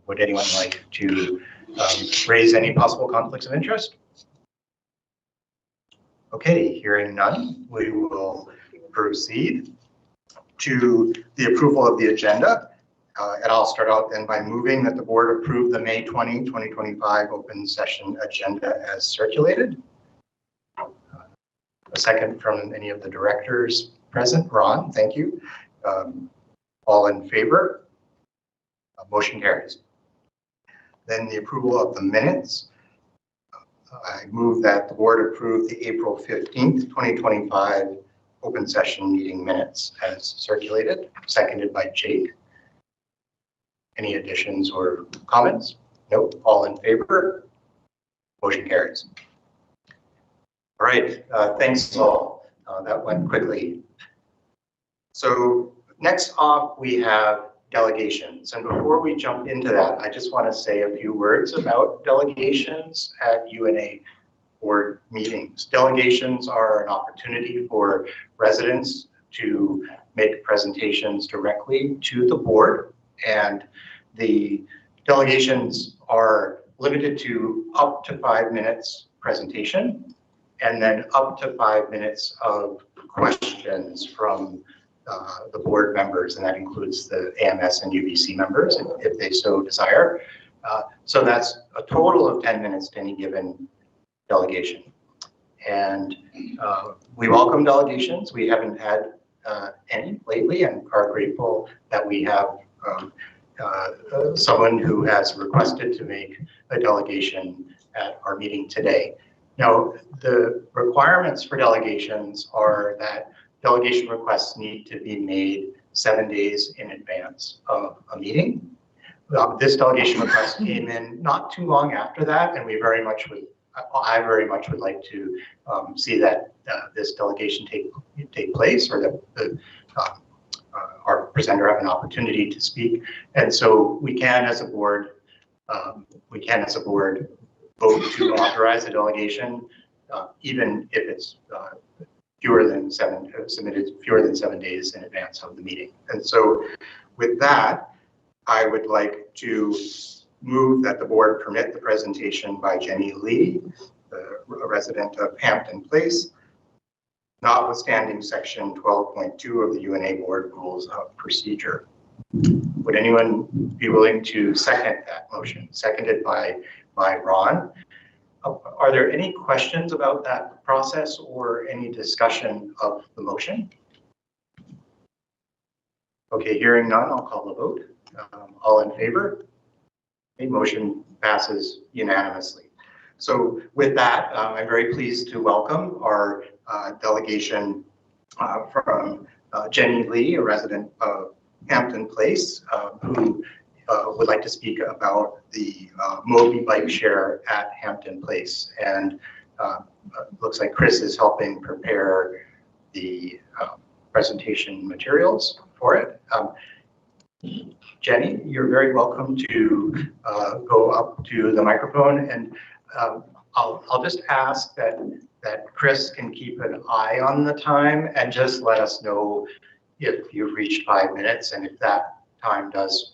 Would anyone like to raise any possible conflicts of interest? Okay, hearing none, we will proceed to the approval of the agenda. And I'll start out then by moving that the board approve the May 20, 2025 open session agenda as circulated. A second from any of the directors present. Ron, thank you. All in favor? Motion carries. Then the approval of the minutes. I move that the board approve the April 15th, 2025 open session meeting minutes as circulated, seconded by Jake. Any additions or comments? Nope. All in favor? Motion carries. All right. Thanks all. That went quickly. So next off, we have delegations. And before we jump into that, I just want to say a few words about delegations at UNA board meetings. Delegations are an opportunity for residents to make presentations directly to the board, and the delegations are limited to up to 5 minutes presentation and then up to 5 minutes of questions from the board members, and that includes the AMS and UBC members if they so desire. So that's a total of 10 minutes to any given delegation. And we welcome delegations. We haven't had any lately and are grateful that we have someone who has requested to make a delegation at our meeting today. Now, the requirements for delegations are that delegation requests need to be made 7 days in advance of a meeting. This delegation request came in not too long after that, and I very much would like to see that this delegation take place, or that our presenter have an opportunity to speak. And so we can, as a board, vote to authorize a delegation, even if it's submitted fewer than 7 days in advance of the meeting. And so with that, I would like to move that the board permit the presentation by Jenny Lee, a resident of Hampton Place, notwithstanding section 12.2 of the UNA board rules of procedure. Would anyone be willing to second that motion? Seconded by Ron. Are there any questions about that process or any discussion of the motion? Okay, hearing none, I'll call the vote. All in favor? The motion passes unanimously. So with that, I'm very pleased to welcome our delegation from Jenny Lee, a resident of Hampton Place, who would like to speak about the Moby bike share at Hampton Place. And looks like Chris is helping prepare the presentation materials for it. Jenny, you're very welcome to go up to the microphone, and I'll just ask that Chris can keep an eye on the time and just let us know if you've reached 5 minutes, and if that time does,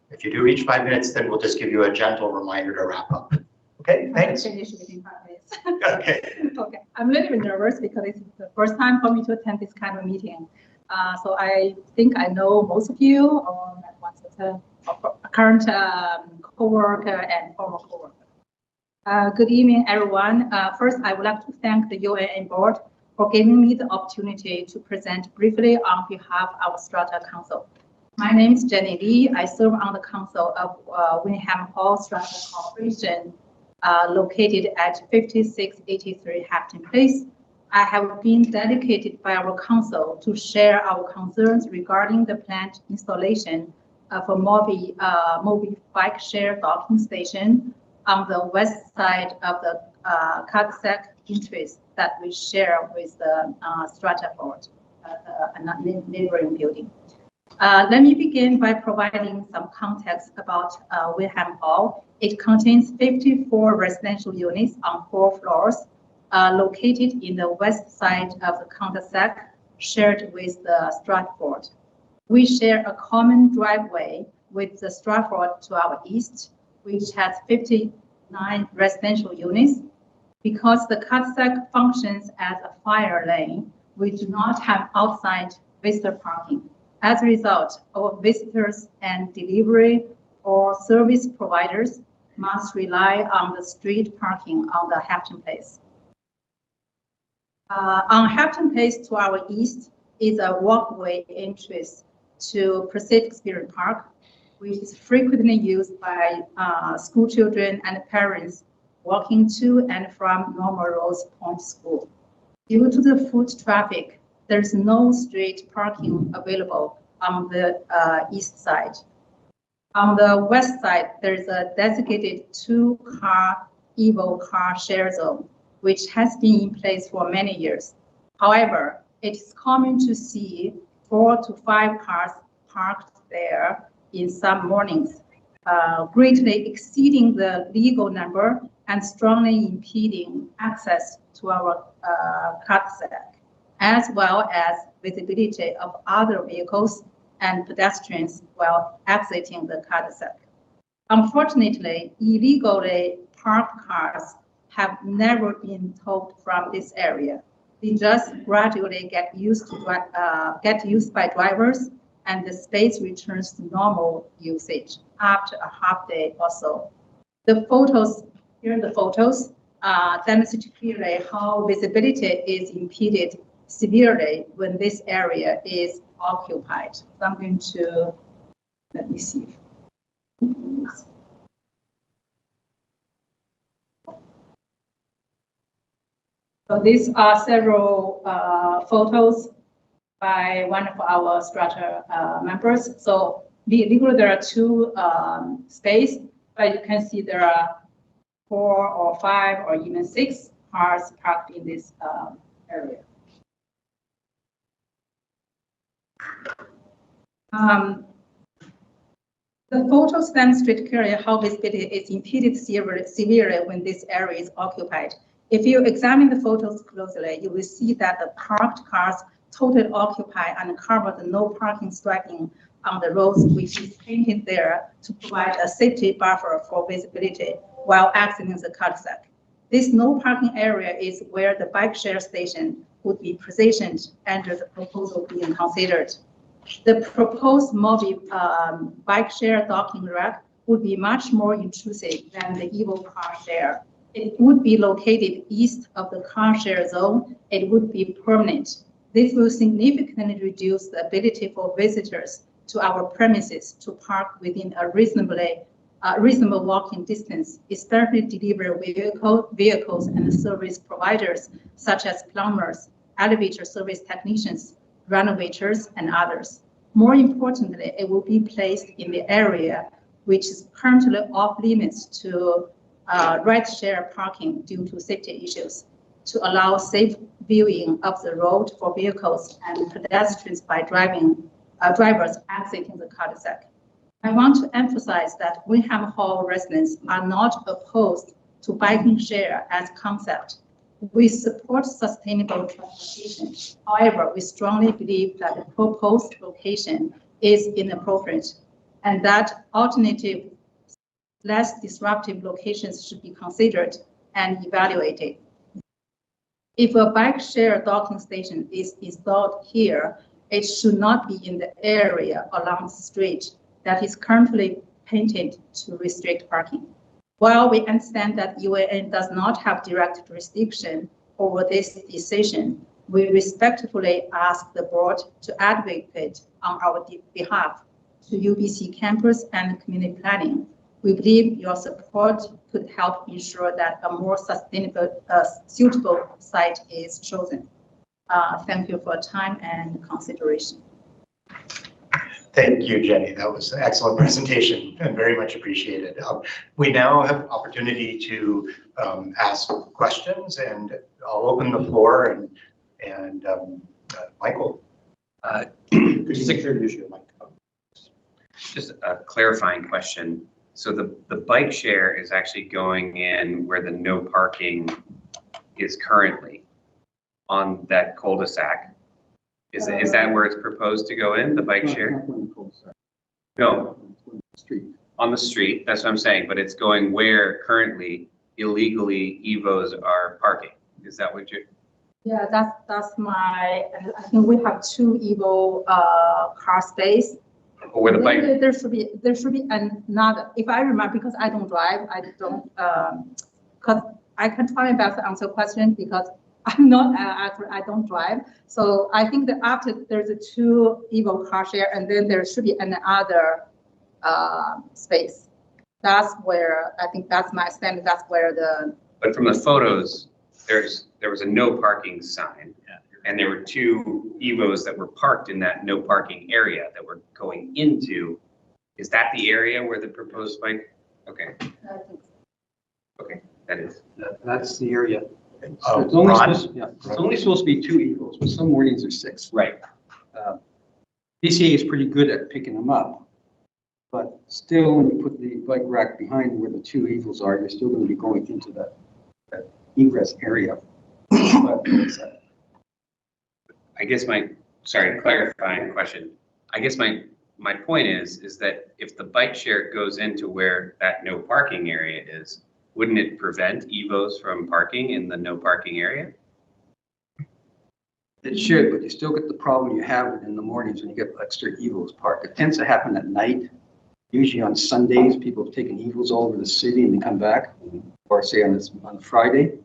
if you do reach 5 minutes, then we'll just give you a gentle reminder to wrap up. Okay, thanks. Finish within 5 minutes. Okay. Okay, I'm a little bit nervous because it's the first time for me to attend this kind of meeting. So I think I know most of you, or a current co-worker and former co-worker. Good evening, everyone. First, I would like to thank the UNA board for giving me the opportunity to present briefly on behalf of Strata Council. My name is Jenny Lee. I serve on the council of Wingham Hall Strata Corporation, located at 5683 Hampton Place. I have been dedicated by our council to share our concerns regarding the planned installation of a Moby bike share docking station on the west side of the cul-de-sac entrance that we share with the Strata board, a neighboring building. Let me begin by providing some context about Wingham Hall. It contains 54 residential units on 4 floors, located in the west side of the cul-de-sac, shared with the Stratford. We share a common driveway with the Stratford to our east, which has 59 residential units. Because the cul-de-sac functions as a fire lane, we do not have outside visitor parking. As a result, our visitors and delivery or service providers must rely on the street parking on the Hampton Place. On Hampton Place to our east is a walkway entrance to Pacific Spirit Park, which is frequently used by school children and parents walking to and from Normal Rose Point School. Due to the foot traffic, there's no street parking available on the east side. On the west side, there's a designated two-car EVO car share zone, which has been in place for many years. However, it is common to see 4 to 5 cars parked there in some mornings, greatly exceeding the legal number and strongly impeding access to our cul-de-sac, as well as visibility of other vehicles and pedestrians while exiting the cul-de-sac. Unfortunately, illegally parked cars have never been towed from this area. They just gradually get used by drivers, and the space returns to normal usage after a half day or so. The photos demonstrate clearly how visibility is impeded severely when this area is occupied. So I'm going to, let me see. So these are several photos by one of our Strata members. So legally there are 2 spaces, but you can see there are 4 or 5 or even 6 cars parked in this area. The photos demonstrate clearly how visibility is impeded severely when this area is occupied. If you examine the photos closely, you will see that the parked cars totally occupy and cover the no parking striping on the roads, which is painted there to provide a safety buffer for visibility while exiting the cul-de-sac. This no parking area is where the bike share station would be positioned under the proposal being considered. The proposed mobile bike share docking rack would be much more intrusive than the EVO car share. It would be located east of the car share zone. It would be permanent. This will significantly reduce the ability for visitors to our premises to park within a reasonable walking distance, especially delivery vehicles and service providers such as plumbers, elevator service technicians, renovators, and others. More importantly, it will be placed in the area which is currently off limits to ride-share parking due to safety issues, to allow safe viewing of the road for vehicles and pedestrians by drivers exiting the cul-de-sac. I want to emphasize that Wyndham Hall residents are not opposed to biking share as a concept. We support sustainable transportation. However, we strongly believe that the proposed location is inappropriate and that alternative, less disruptive locations should be considered and evaluated. If a bike share docking station is installed here, it should not be in the area along the street that is currently painted to restrict parking. While we understand that UAN does not have direct jurisdiction over this decision, we respectfully ask the board to advocate on our behalf to UBC campus and community planning. We believe your support could help ensure that a more sustainable, suitable site is chosen. Thank you for your time and consideration. Thank you, Jenny. That was an excellent presentation and very much appreciated. We now have opportunity to ask questions, and I'll open the floor and Michael. Could you introduce your mic? Just a clarifying question. So the bike share is actually going in where the no parking is currently on that cul-de-sac. Is that where it's proposed to go in, the bike share? No. street. On the street, that's what I'm saying, but it's going where currently illegally EVOs are parking. Is that what you're? Yeah, that's my, I think we have two Evo car space. Or where the bike? There should be another, if I remember, because I don't drive, because I can try my best to answer question because I'm not, I don't drive. So I think that after there's a two Evo car share and then there should be another space. That's where, I think that's my understanding, that's where the. But from the photos, there was a no parking sign. Yeah. And there were two EVOs that were parked in that no parking area that were going into. Is that the area where the proposed bike? Okay, I think so. okay, that is. That's the area. Oh, It's only Ron? it's only supposed to be 2 EVOs, but some mornings are 6. Right. BCA is pretty good at picking them up, but still, when you put the bike rack behind where the 2 EVOs are, you're still going to be going into that egress area. But I guess clarifying question. I guess my point is that if the bike share goes into where that no parking area is, wouldn't it prevent EVOs from parking in the no parking area? it should, but you still get the problem you have in the mornings when you get extra EVOs parked. It tends to happen at night. Usually on Sundays, people have taken EVOs all over the city and they come back, or say on a Friday.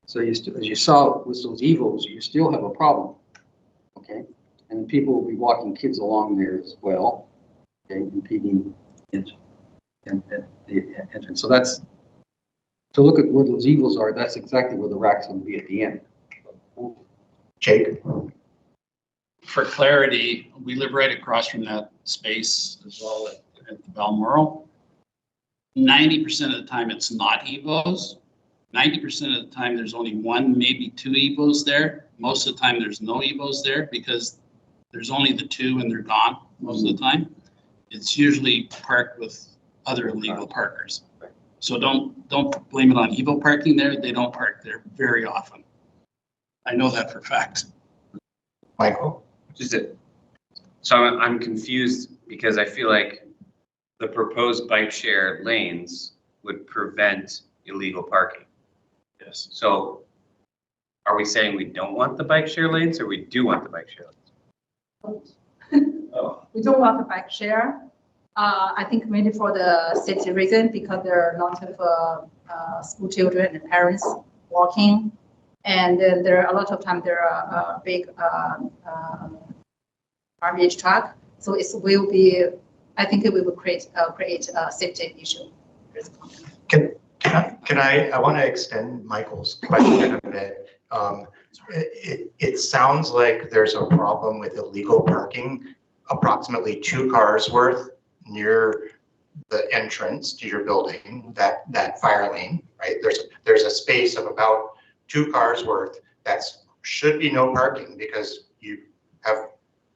So you still, as you saw with those EVOs, you still have a problem. Okay, and people will be walking kids along there as well, okay, impeding the entrance. So that's, to look at where those EVOs are, that's exactly where the rack's going to be at the end. Jake? For clarity, we live right across from that space as well at the Balmoral. 90% of the time it's not EVOs. 90% of the time there's only 1, maybe 2 EVOs there. Most of the time there's no EVOs there because there's only the 2 and they're gone most of the time. It's usually parked with other illegal parkers. So don't blame it on EVO parking there. They don't park there very often. I know that for a fact. Michael? So I'm confused because I feel like the proposed bike share lanes would prevent illegal parking. Yes. So are we saying we don't want the bike share lanes or we do want the bike share lanes? Oh. We don't want the bike share. I think mainly for the safety reason because there are lots of school children and parents walking. And then there are a lot of times there are big garbage truck. So it will be, I think it will create a safety issue. I want to extend Michael's question a bit. It sounds like there's a problem with illegal parking, approximately 2 cars worth near the entrance to your building, that fire lane, right? There's a space of about 2 cars worth that should be no parking because you have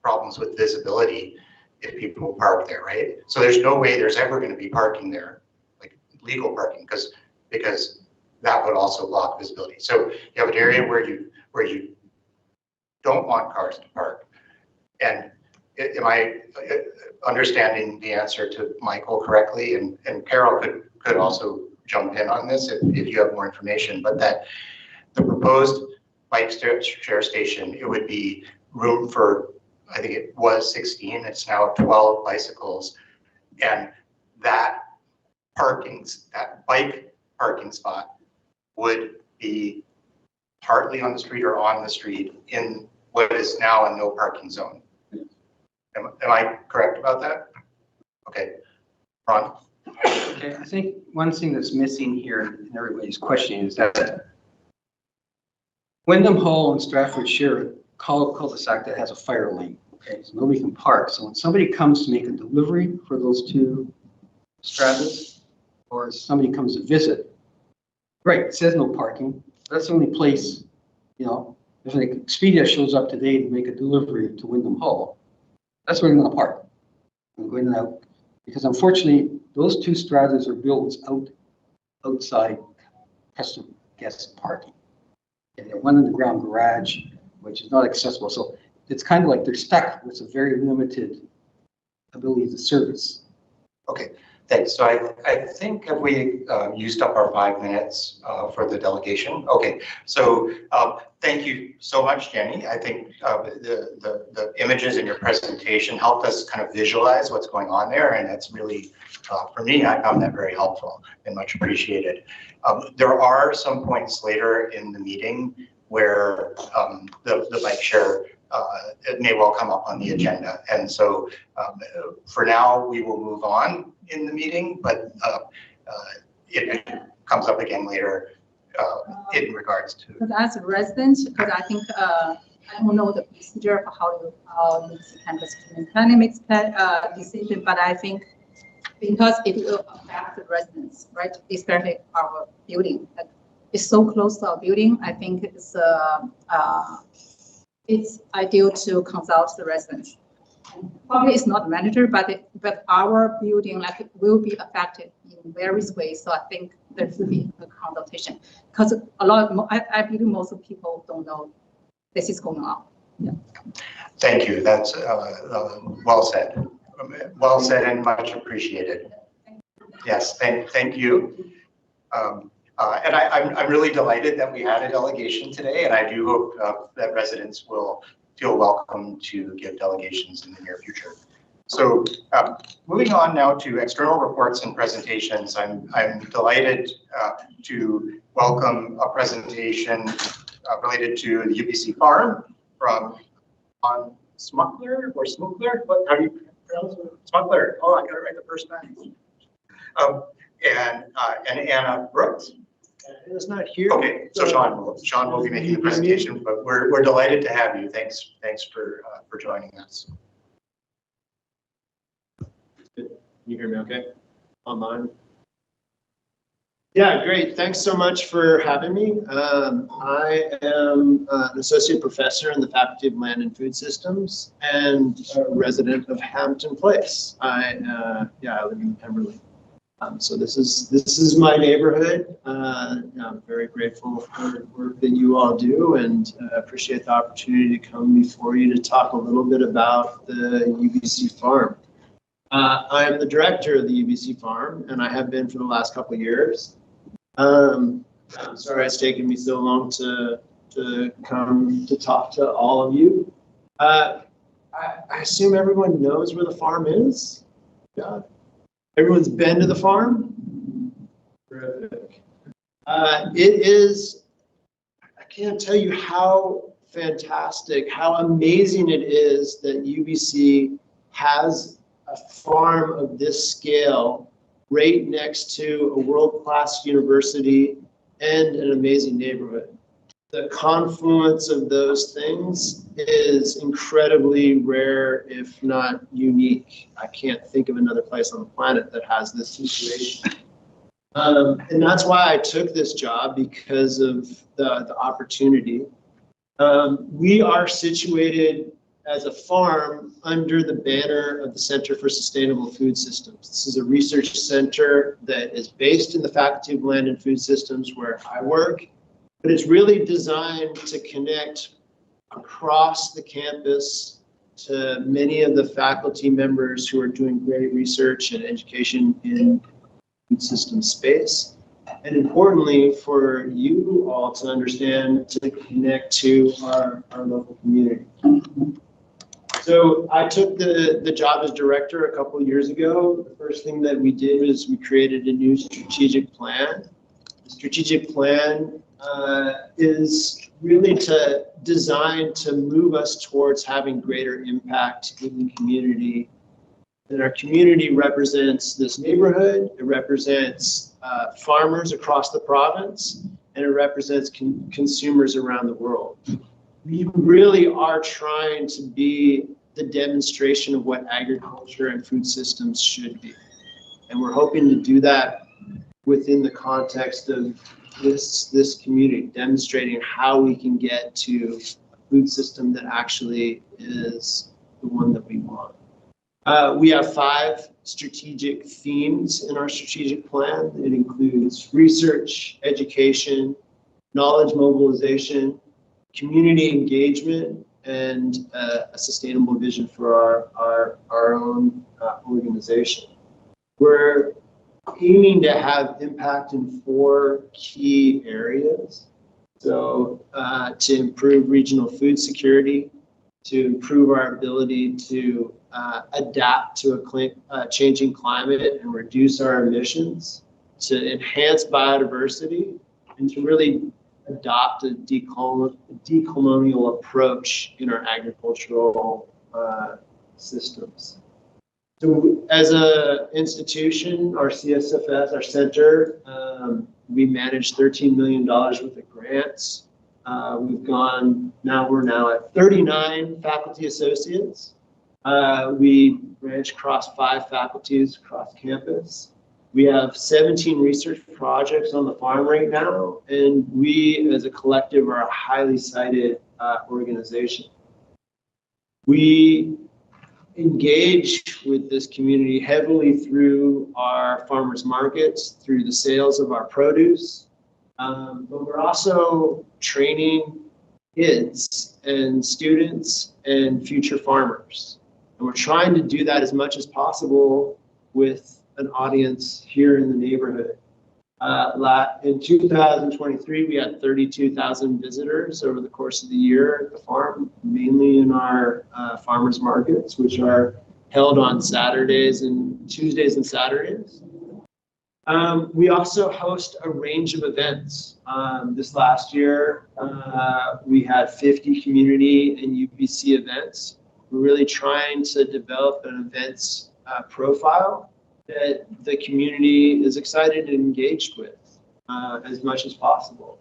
problems with visibility if people park there, right? So there's no way there's ever going to be parking there, like legal parking, because that would also block visibility. So you have an area where you don't want cars to park. And am I understanding the answer to Michael correctly? And Carol could also jump in on this if you have more information, but that the proposed bike share station, it would be room for, I think it was 16, it's now 12 bicycles. And that bike parking spot would be partly on the street or on the street in what is now a no parking zone. Am I correct about that? Okay, Ron? Okay, I think one thing that's missing here in everybody's question is that Wyndham Hall and Stratford share a cul-de-sac that has a fire lane. Okay, so nobody can park. So when somebody comes to make a delivery for those 2 stratas, or somebody comes to visit, right, it says no parking. That's the only place, you know, if an Expedia shows up today to make a delivery to Wyndham Hall, that's where they're going to park. I'm going out because unfortunately those 2 stratas are built outside customer guest parking. And they're one underground garage, which is not accessible. So it's kind of like they're stuck with a very limited ability to service. Okay, thanks. So I think have we used up our 5 minutes for the delegation? Okay, so thank you so much, Jenny. I think the images in your presentation helped us kind of visualize what's going on there, and that's really, for me, I found that very helpful and much appreciated. There are some points later in the meeting where the bike share it may well come up on the agenda. And so for now, we will move on in the meeting, but it comes up again later in regards to. Because as a resident, because I think I don't know the procedure for how you campus planning makes decision, but I think because it will affect the residents, right? Especially our building. It's so close to our building. I think it's ideal to consult the residents. Probably it's not manager, but our building will be affected in various ways. So I think there should be a consultation because I believe most of people don't know this is going on. Yeah. Thank you. That's well said. Well said and much appreciated. Yes, thank you. And I'm really delighted that we had a delegation today, and I do hope that residents will feel welcome to give delegations in the near future. So moving on now to external reports and presentations, I'm delighted to welcome a presentation related to the UBC Farm from Smuckler or Smuckler? How do you pronounce it? Smuckler. Oh, I got it right the first time. And Anna Brooks. It's not here. Okay, so Sean will be making the presentation, but we're delighted to have you. Thanks for joining us. Can you hear me okay? Online? Yeah, great. Thanks so much for having me. I am an associate professor in the Faculty of Land and Food Systems and a resident of Hampton Place. I live in Pemberley. So this is my neighborhood. I'm very grateful for the work that you all do, and appreciate the opportunity to come before you to talk a little bit about the UBC Farm. I'm the director of the UBC Farm, and I have been for the last couple of years. I'm sorry it's taken me so long to come to talk to all of you. I assume everyone knows where the farm is? Yeah. Everyone's been to the farm? Terrific. It is, I can't tell you how fantastic, how amazing it is that UBC has a farm of this scale right next to a world-class university and an amazing neighborhood. The confluence of those things is incredibly rare, if not unique. I can't think of another place on the planet that has this situation. And that's why I took this job, because of the opportunity. We are situated as a farm under the banner of the Center for Sustainable Food Systems. This is a research center that is based in the Faculty of Land and Food Systems, where I work. But it's really designed to connect across the campus to many of the faculty members who are doing great research and education in food system space. And importantly, for you all to understand, to connect to our local community. So I took the job as director a couple of years ago. The first thing that we did was we created a new strategic plan. The strategic plan is really designed to move us towards having greater impact in the community. And our community represents this neighborhood, it represents farmers across the province, and it represents consumers around the world. We really are trying to be the demonstration of what agriculture and food systems should be. And we're hoping to do that within the context of this community, demonstrating how we can get to a food system that actually is the one that we want. We have 5 strategic themes in our strategic plan. It includes research, education, knowledge mobilization, community engagement, and a sustainable vision for our own organization. We're aiming to have impact in 4 key areas. So to improve regional food security, to improve our ability to adapt to a changing climate and reduce our emissions, to enhance biodiversity, and to really adopt a decolonial approach in our agricultural systems. So as an institution, our CSFS, our center, we manage $13 million worth of grants. We're now at 39 faculty associates. We branch across 5 faculties across campus. We have 17 research projects on the farm right now, and we as a collective are a highly cited organization. We engage with this community heavily through our farmers markets, through the sales of our produce, but we're also training kids and students and future farmers. And we're trying to do that as much as possible with an audience here in the neighborhood. In 2023, we had 32,000 visitors over the course of the year at the farm, mainly in our farmers markets, which are held on Saturdays and Tuesdays and Saturdays. We also host a range of events. This last year, we had 50 community and UBC events. We're really trying to develop an events profile that the community is excited and engaged with as much as possible.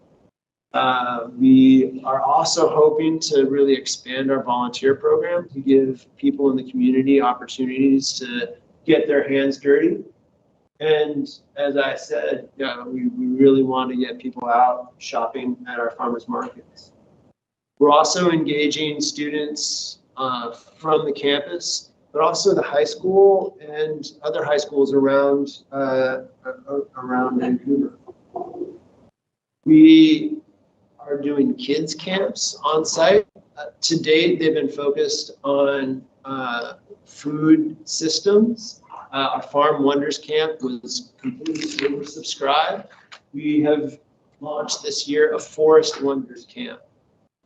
We are also hoping to really expand our volunteer program to give people in the community opportunities to get their hands dirty. And as I said, we really want to get people out shopping at our farmers markets. We're also engaging students from the campus, but also the high school and other high schools around Vancouver. We are doing kids camps on site. To date, they've been focused on food systems. Our Farm Wonders Camp was completely oversubscribed. We have launched this year a Forest Wonders Camp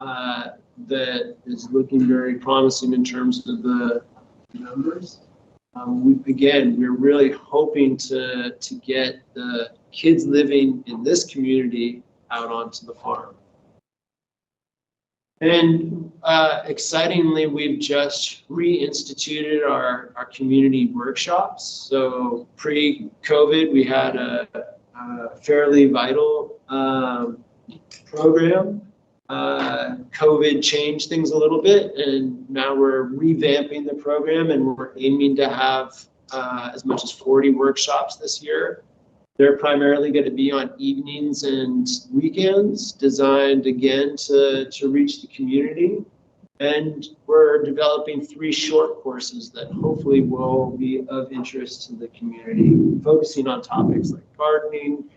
that is looking very promising in terms of the numbers. We're really hoping to get the kids living in this community out onto the farm. And excitingly, we've just reinstituted our community workshops. So pre-COVID, we had a fairly vital program. COVID changed things a little bit, and now we're revamping the program, and we're aiming to have as much as 40 workshops this year. They're primarily going to be on evenings and weekends, designed again to reach the community. And we're developing 3 short courses that hopefully will be of interest to the community, focusing on topics like gardening,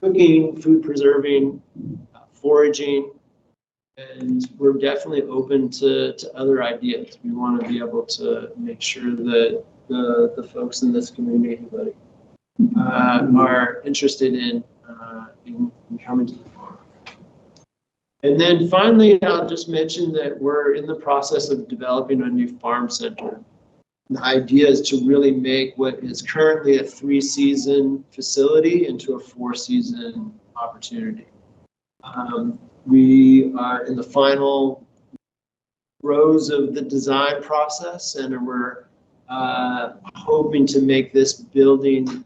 cooking, food preserving, foraging, and we're definitely open to other ideas. We want to be able to make sure that the folks in this community are interested in coming to the farm. And then finally, I'll just mention that we're in the process of developing a new farm center. The idea is to really make what is currently a 3-season facility into a 4-season opportunity. We are in the final rows of the design process, and we're hoping to make this building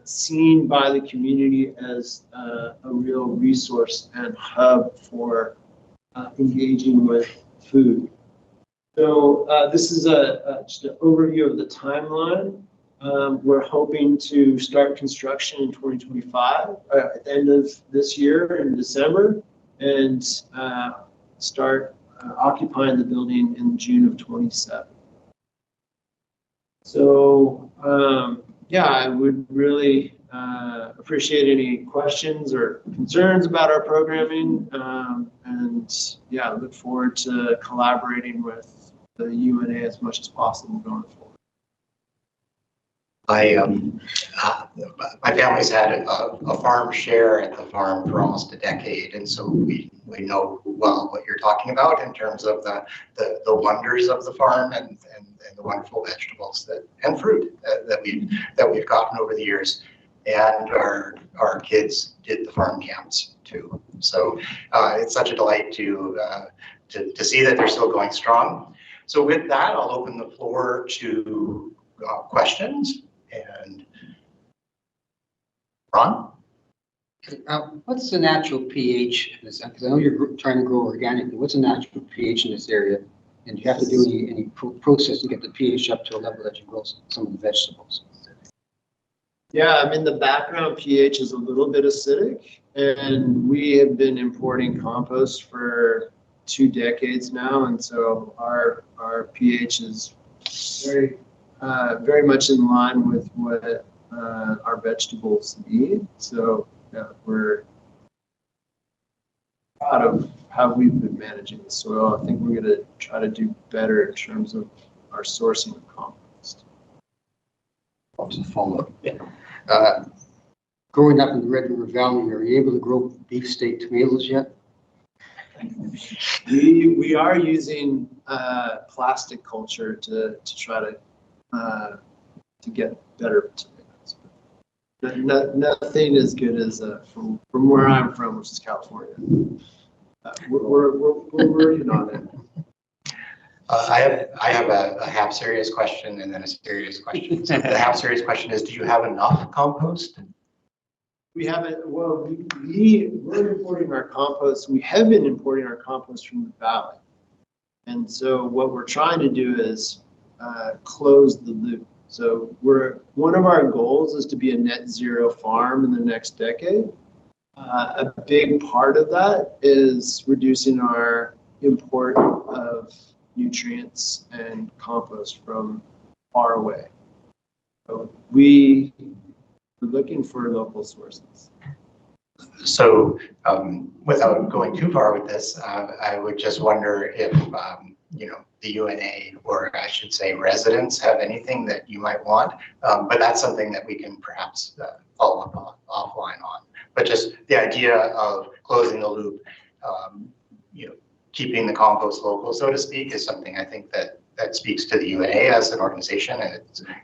seen by the community as a real resource and hub for engaging with food. So this is just an overview of the timeline. We're hoping to start construction in 2025, at the end of this year in December, and start occupying the building in June of 27. So I would really appreciate any questions or concerns about our programming, and I look forward to collaborating with the UNA as much as possible going forward. My family's had a farm share at the farm for almost a decade, and so we know well what you're talking about in terms of the wonders of the farm and the wonderful vegetables and fruit that we've gotten over the years. And our kids did the farm camps too. So it's such a delight to see that they're still going strong. So with that, I'll open the floor to questions. And Ron? What's the natural pH in this? Because I know you're trying to grow organically. What's the natural pH in this area? And do you have to do any process to get the pH up to a level that you grow some of the vegetables? Yeah, I mean, the background pH is a little bit acidic, and we have been importing compost for 2 decades now, and so our pH is very much in line with what our vegetables need. So yeah, we're proud of how we've been managing the soil. I think we're going to try to do better in terms of our sourcing of compost. Also follow up. Growing up in the Red River Valley, are you able to grow beefsteak tomatoes yet? We are using plastic culture to try to get better tomatoes. Nothing as good as from where I'm from, which is California. We're working on it. I have a half serious question and then a serious question. So the half serious question is, do you have enough compost? We haven't. Well, we're importing our compost. We have been importing our compost from the valley, and so what we're trying to do is close the loop. So one of our goals is to be a net zero farm in the next decade. A big part of that is reducing our import of nutrients and compost from far away. So we're looking for local sources. So without going too far with this, I would just wonder if the UNA, or I should say residents, have anything that you might want, but that's something that we can perhaps follow up offline on. But just the idea of closing the loop, keeping the compost local, so to speak, is something I think that speaks to the UNA as an organization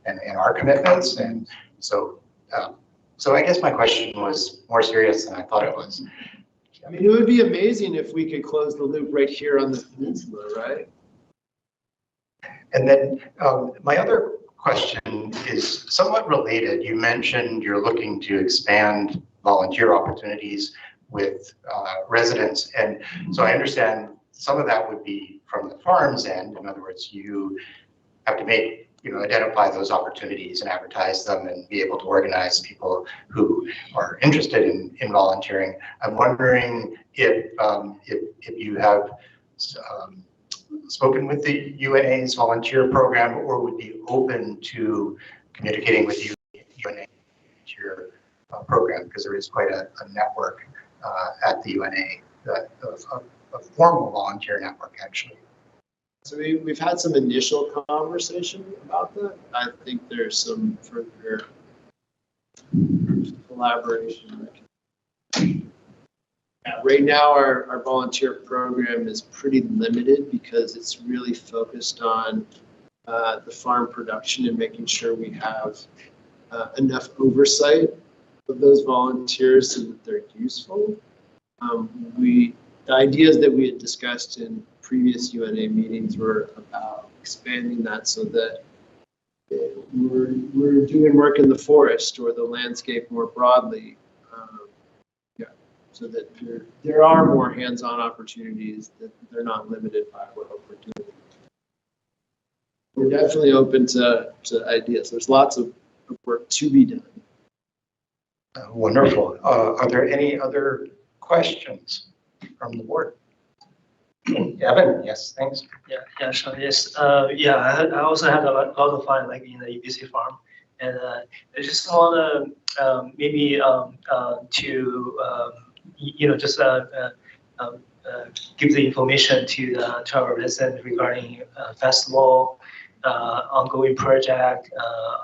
and our commitments. And so I guess my question was more serious than I thought it was. I mean, it would be amazing if we could close the loop right here on the peninsula, right? And then my other question is somewhat related. You mentioned you're looking to expand volunteer opportunities with residents. And so I understand some of that would be from the farm's end. In other words, you have to identify those opportunities and advertise them and be able to organize people who are interested in volunteering. I'm wondering if you have spoken with the UNA's volunteer program, or would be open to communicating with the UNA volunteer program, because there is quite a network at the UNA, a formal volunteer network, actually. So we've had some initial conversation about that. I think there's some further collaboration. Right now, our volunteer program is pretty limited because it's really focused on the farm production and making sure we have enough oversight of those volunteers so that they're useful. The ideas that we had discussed in previous UNA meetings were about expanding that so that we're doing work in the forest or the landscape more broadly. So that there are more hands-on opportunities, that they're not limited by what we're doing. We're definitely open to ideas. There's lots of work to be done. Wonderful. Are there any other questions from the board? Evan, yes, thanks. Yeah, sure. Yes. I also had a lot of fun in the EBC farm, and I just want to maybe give the information to our residents regarding festival ongoing project,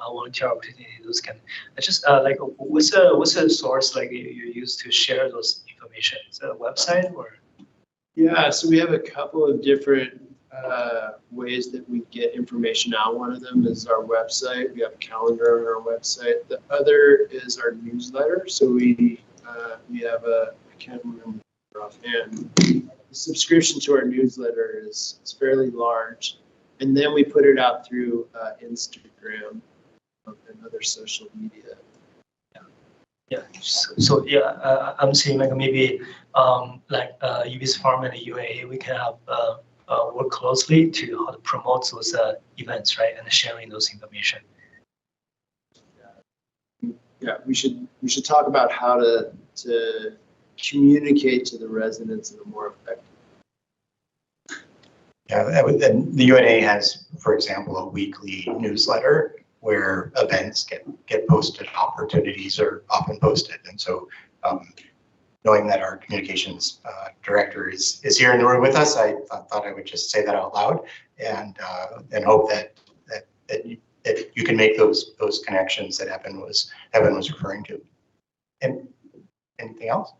volunteer opportunity, those kind. I just like what's the source like you use to share those information? Is it a website or? Yeah, so we have a couple of different ways that we get information out. One of them is our website. We have a calendar on our website. The other is our newsletter. So we have I can't remember offhand. The subscription to our newsletter is fairly large. And then we put it out through Instagram and other social media. Yeah. So yeah, I'm seeing like maybe like UBC Farm and the UAA, we can have work closely to how to promote those events, right, and sharing those information. Yeah, we should talk about how to communicate to the residents in a more effective. Yeah, and the UNA has, for example, a weekly newsletter where events get posted, opportunities are often posted. And so knowing that our communications director is here in the room with us, I thought I would just say that out loud and hope that you can make those connections that Evan was referring to. And anything else?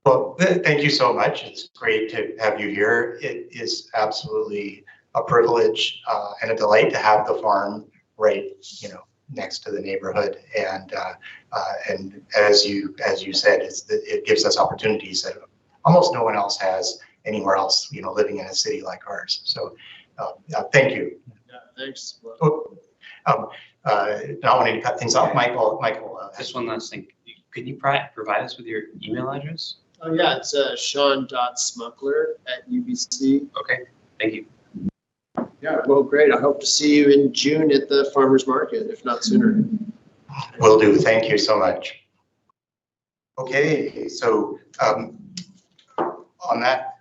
Well, thank you so much. It's great to have you here. It is absolutely a privilege and a delight to have the farm right, next to the neighborhood. And as you said, it gives us opportunities that almost no one else has anywhere else, living in a city like ours. So thank you. Yeah, thanks. Not wanting to cut things off, Michael. Just one last thing. Could you provide us with your email address? Oh yeah, it's Sean.smuckler@UBC. Okay, thank you. Yeah, well, great. I hope to see you in June at the farmers market, if not sooner. Will do. Thank you so much. Okay, so on that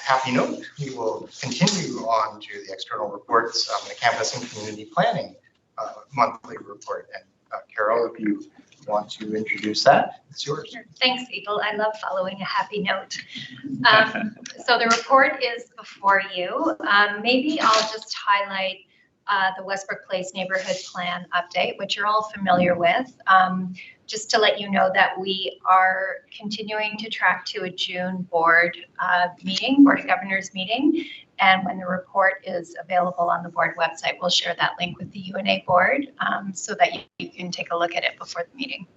happy note, we will continue on to the external reports on the campus and community planning monthly report. And Carol, if you want to introduce that, it's yours. Sure. Thanks, Eagle. I love following a happy note. So the report is before you. Maybe I'll just highlight the Westbrook Place Neighborhood Plan update, which you're all familiar with. Just to let you know that we are continuing to track to a June board of governors meeting. And when the report is available on the board website, we'll share that link with the UNA board so that you can take a look at it before the meeting.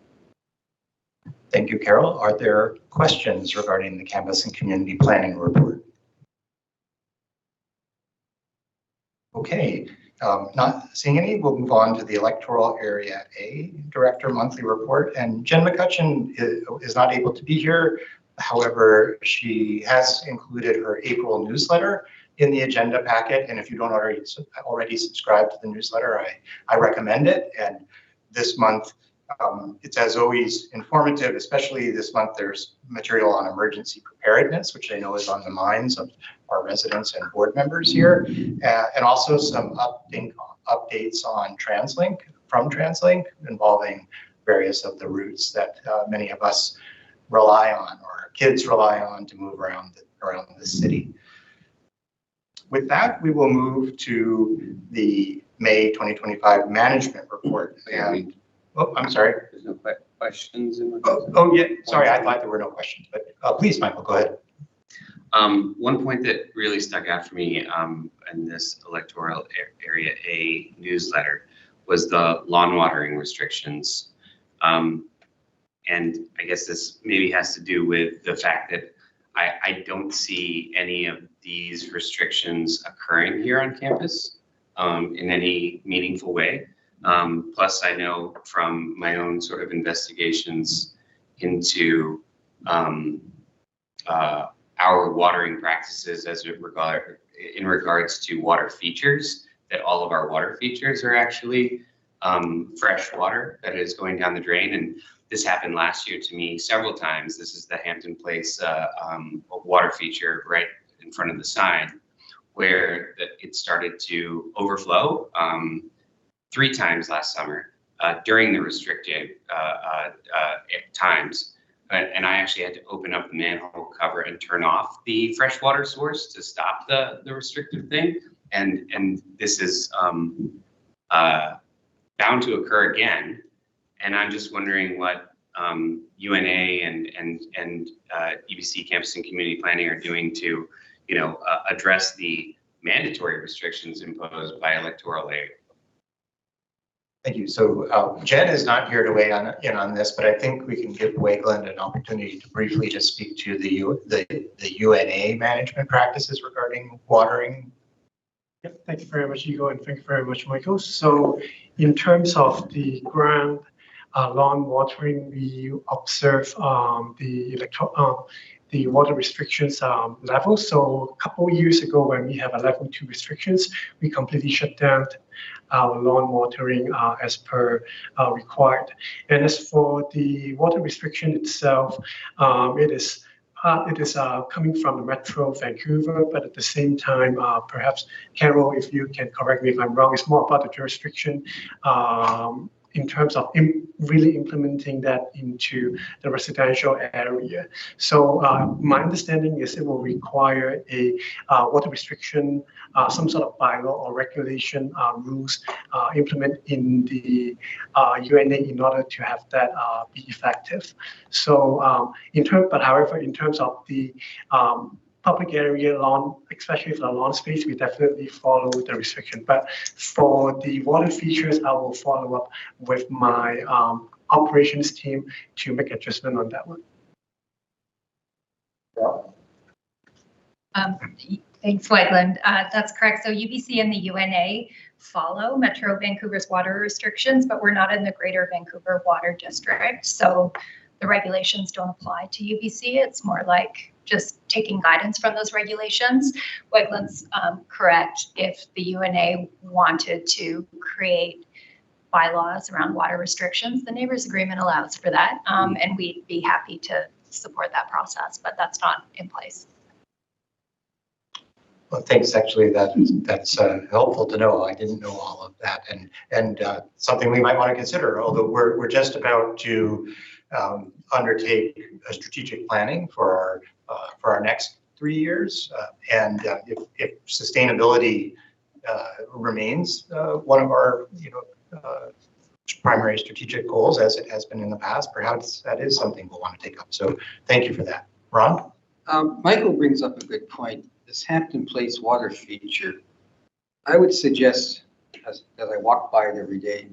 Thank you, Carol. Are there questions regarding the campus and community planning report? Okay, not seeing any, we'll move on to the electoral area A director monthly report. And Jen McCutcheon is not able to be here. However, she has included her April newsletter in the agenda packet. And if you don't already subscribe to the newsletter, I recommend it. And this month, it's as always informative, especially this month, there's material on emergency preparedness, which I know is on the minds of our residents and board members here, and also some updates on TransLink involving various of the routes that many of us rely on, or our kids rely on to move around the city. With that, we will move to the May 2025 management report. And oh, I'm sorry. There's no questions in Oh, yeah. Sorry, I thought there were no questions, but please, Michael, go ahead. One point that really stuck out for me in this electoral area A newsletter was the lawn watering restrictions. And I guess this maybe has to do with the fact that I don't see any of these restrictions occurring here on campus in any meaningful way. Plus, I know from my own sort of investigations into our watering practices in regards to water features, that all of our water features are actually fresh water that is going down the drain. And this happened last year to me several times. This is the Hampton Place water feature right in front of the sign, where it started to overflow 3 times last summer during the restricted times. And I actually had to open up the manhole cover and turn off the freshwater source to stop the restrictive thing. and this is bound to occur again. And I'm just wondering what UNA and EBC Campus and Community Planning are doing to, address the mandatory restrictions imposed by electoral aid. Thank you. So Jen is not here to weigh in on this, but I think we can give Wegland an opportunity to briefly just speak to the UNA management practices regarding watering. Yep, thank you very much, Hugo, and thank you very much, Michael. So in terms of the ground lawn watering, we observe the water restrictions level. So a couple of years ago, when we have a level 2 restrictions, we completely shut down our lawn watering as per required. And as for the water restriction itself, it is coming from the Metro Vancouver, but at the same time, perhaps Carol, if you can correct me if I'm wrong, it's more about the jurisdiction in terms of really implementing that into the residential area. So my understanding is it will require a water restriction, some sort of bylaw or regulation rules implement in the UNA in order to have that be effective. So however, in terms of the public area lawn, especially for the lawn space, we definitely follow the restriction. But for the water features, I will follow up with my operations team to make adjustment on that one. Thanks, Wegland. That's correct. So UBC and the UNA follow Metro Vancouver's water restrictions, but we're not in the Greater Vancouver Water District. So the regulations don't apply to UBC. It's more like just taking guidance from those regulations. Wegland's correct. If the UNA wanted to create bylaws around water restrictions, the neighbors agreement allows for that. And we'd be happy to support that process, but that's not in place. Well, thanks. Actually, that's helpful to know. I didn't know all of that, and something we might want to consider. Although we're just about to undertake a strategic planning for our next 3 years, and if sustainability remains one of our primary strategic goals, as it has been in the past, perhaps that is something we'll want to take up. So thank you for that, Ron. Michael brings up a good point. This Hampton Place water feature, I would suggest, as I walk by it every day,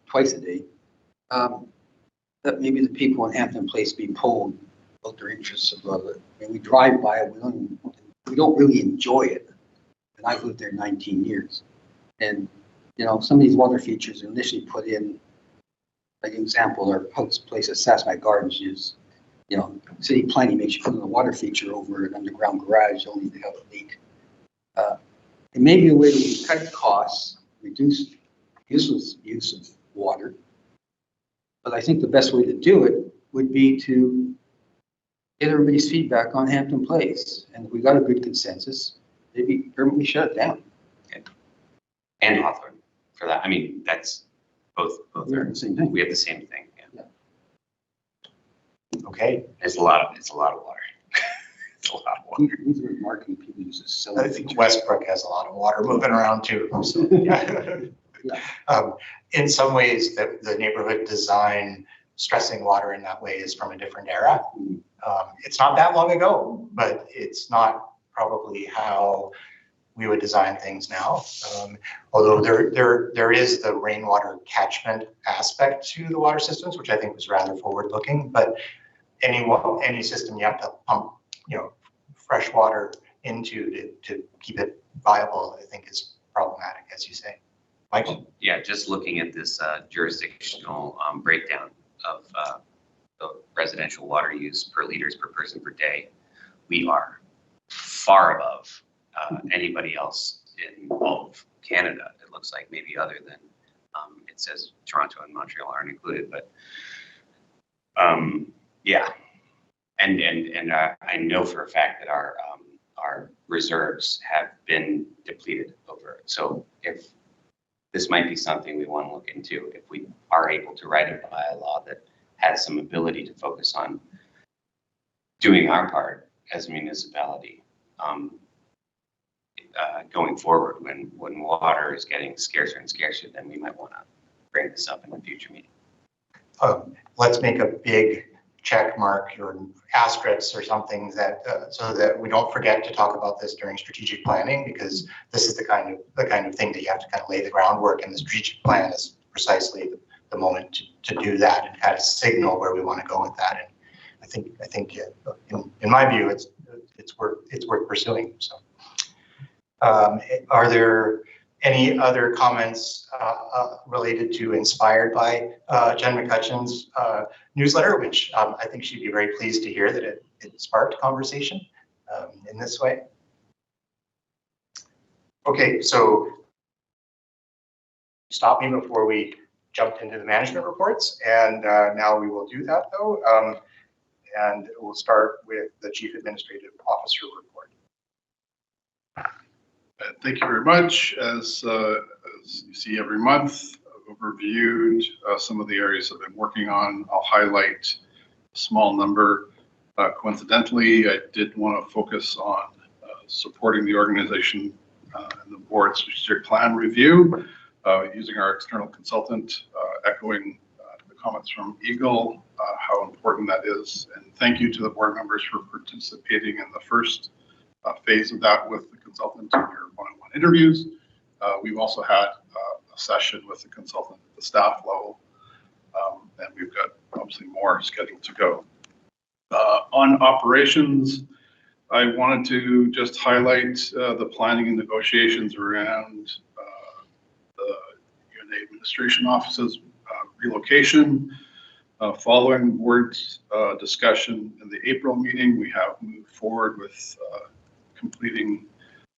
twice a day, that maybe the people in Hampton Place be polled about their interests about it. I mean, we drive by it, we don't really enjoy it. And I've lived there 19 years. And, some of these water features initially put in, like an example, our house place at Sassmag Gardens is, city planning makes you put in a water feature over an underground garage only to have a leak. It may be a way to cut costs, reduce useless use of water. But I think the best way to do it would be to get everybody's feedback on Hampton Place. And if we got a good consensus, maybe permanently shut it down. And Hawthorne for that. I mean, that's both They're the same thing. We have the same thing. Yeah. Okay. It's a lot of water. It's a lot of water. These are marketing people use this. So I think Westbrook has a lot of water moving around too. So, yeah. In some ways, the neighborhood design stressing water in that way is from a different era. It's not that long ago, but it's not probably how we would design things now. Although there is the rainwater catchment aspect to the water systems, which I think was rather forward-looking. But any system you have to pump, fresh water into to keep it viable, I think is problematic, as you say. Michael? Yeah, just looking at this jurisdictional breakdown of the residential water use per liters per person per day, we are far above anybody else in all of Canada. It looks like, maybe other than it says Toronto and Montreal aren't included, but yeah. And I know for a fact that our reserves have been depleted over it. So if this might be something we want to look into, if we are able to write a bylaw that has some ability to focus on doing our part as a municipality. going forward when water is getting scarcer and scarcer, then we might want to bring this up in a future meeting. Let's make a big check mark or asterisk or something that so that we don't forget to talk about this during strategic planning, because this is the kind of thing that you have to kind of lay the groundwork, and the strategic plan is precisely the moment to do that and kind of signal where we want to go with that. And I think in my view, it's worth pursuing. So, are there any other comments related to Inspired by Jen McCutcheon's newsletter, which I think she'd be very pleased to hear that it sparked conversation in this way? Okay, so stop me before we jumped into the management reports, and now we will do that though. And we'll start with the Chief Administrative Officer report. Thank you very much. As you see every month, I've reviewed some of the areas I've been working on. I'll highlight a small number. Coincidentally, I did want to focus on supporting the organization and the board's strategic plan review using our external consultant, echoing the comments from Eagle, how important that is. And thank you to the board members for participating in the first phase of that with the consultant in your one-on-one interviews. We've also had a session with the consultant at the staff level, and we've got obviously more scheduled to go. On operations, I wanted to just highlight the planning and negotiations around the UNA administration office's relocation. Following the board's discussion in the April meeting, we have moved forward with completing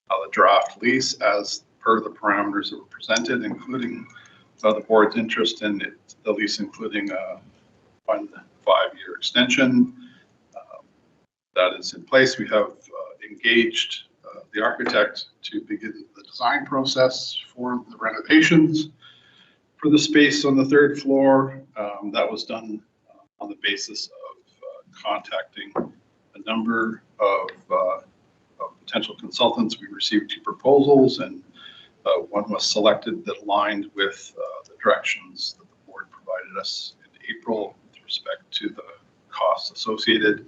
the draft lease as per the parameters that were presented, including the board's interest in it, the lease including a 1 5-year extension. That is in place. We have engaged the architect to begin the design process for the renovations for the space on the 3rd floor. That was done on the basis of contacting a number of potential consultants. We received 2 proposals, and one was selected that aligned with the directions that the board provided us in April with respect to the costs associated.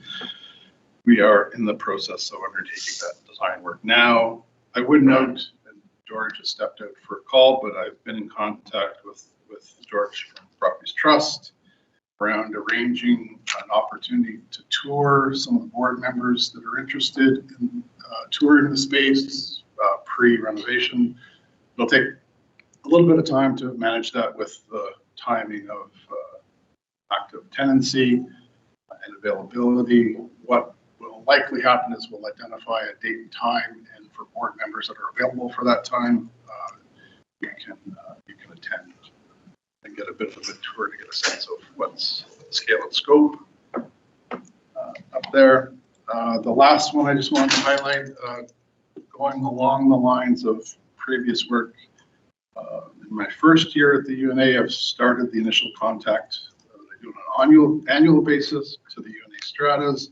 We are in the process of undertaking that design work now. I would note, and George has stepped out for a call, but I've been in contact with George from Properties Trust around arranging an opportunity to tour some of the board members that are interested in touring the space pre-renovation. It'll take a little bit of time to manage that with the timing of active tenancy and availability. What will likely happen is we'll identify a date and time, and for board members that are available for that time, you can attend and get a bit of a tour to get a sense of what's the scale and scope up there. The last one I just wanted to highlight, going along the lines of previous work. In my first year at the UNA, I've started the initial contact I do on an annual basis to the UNA stratas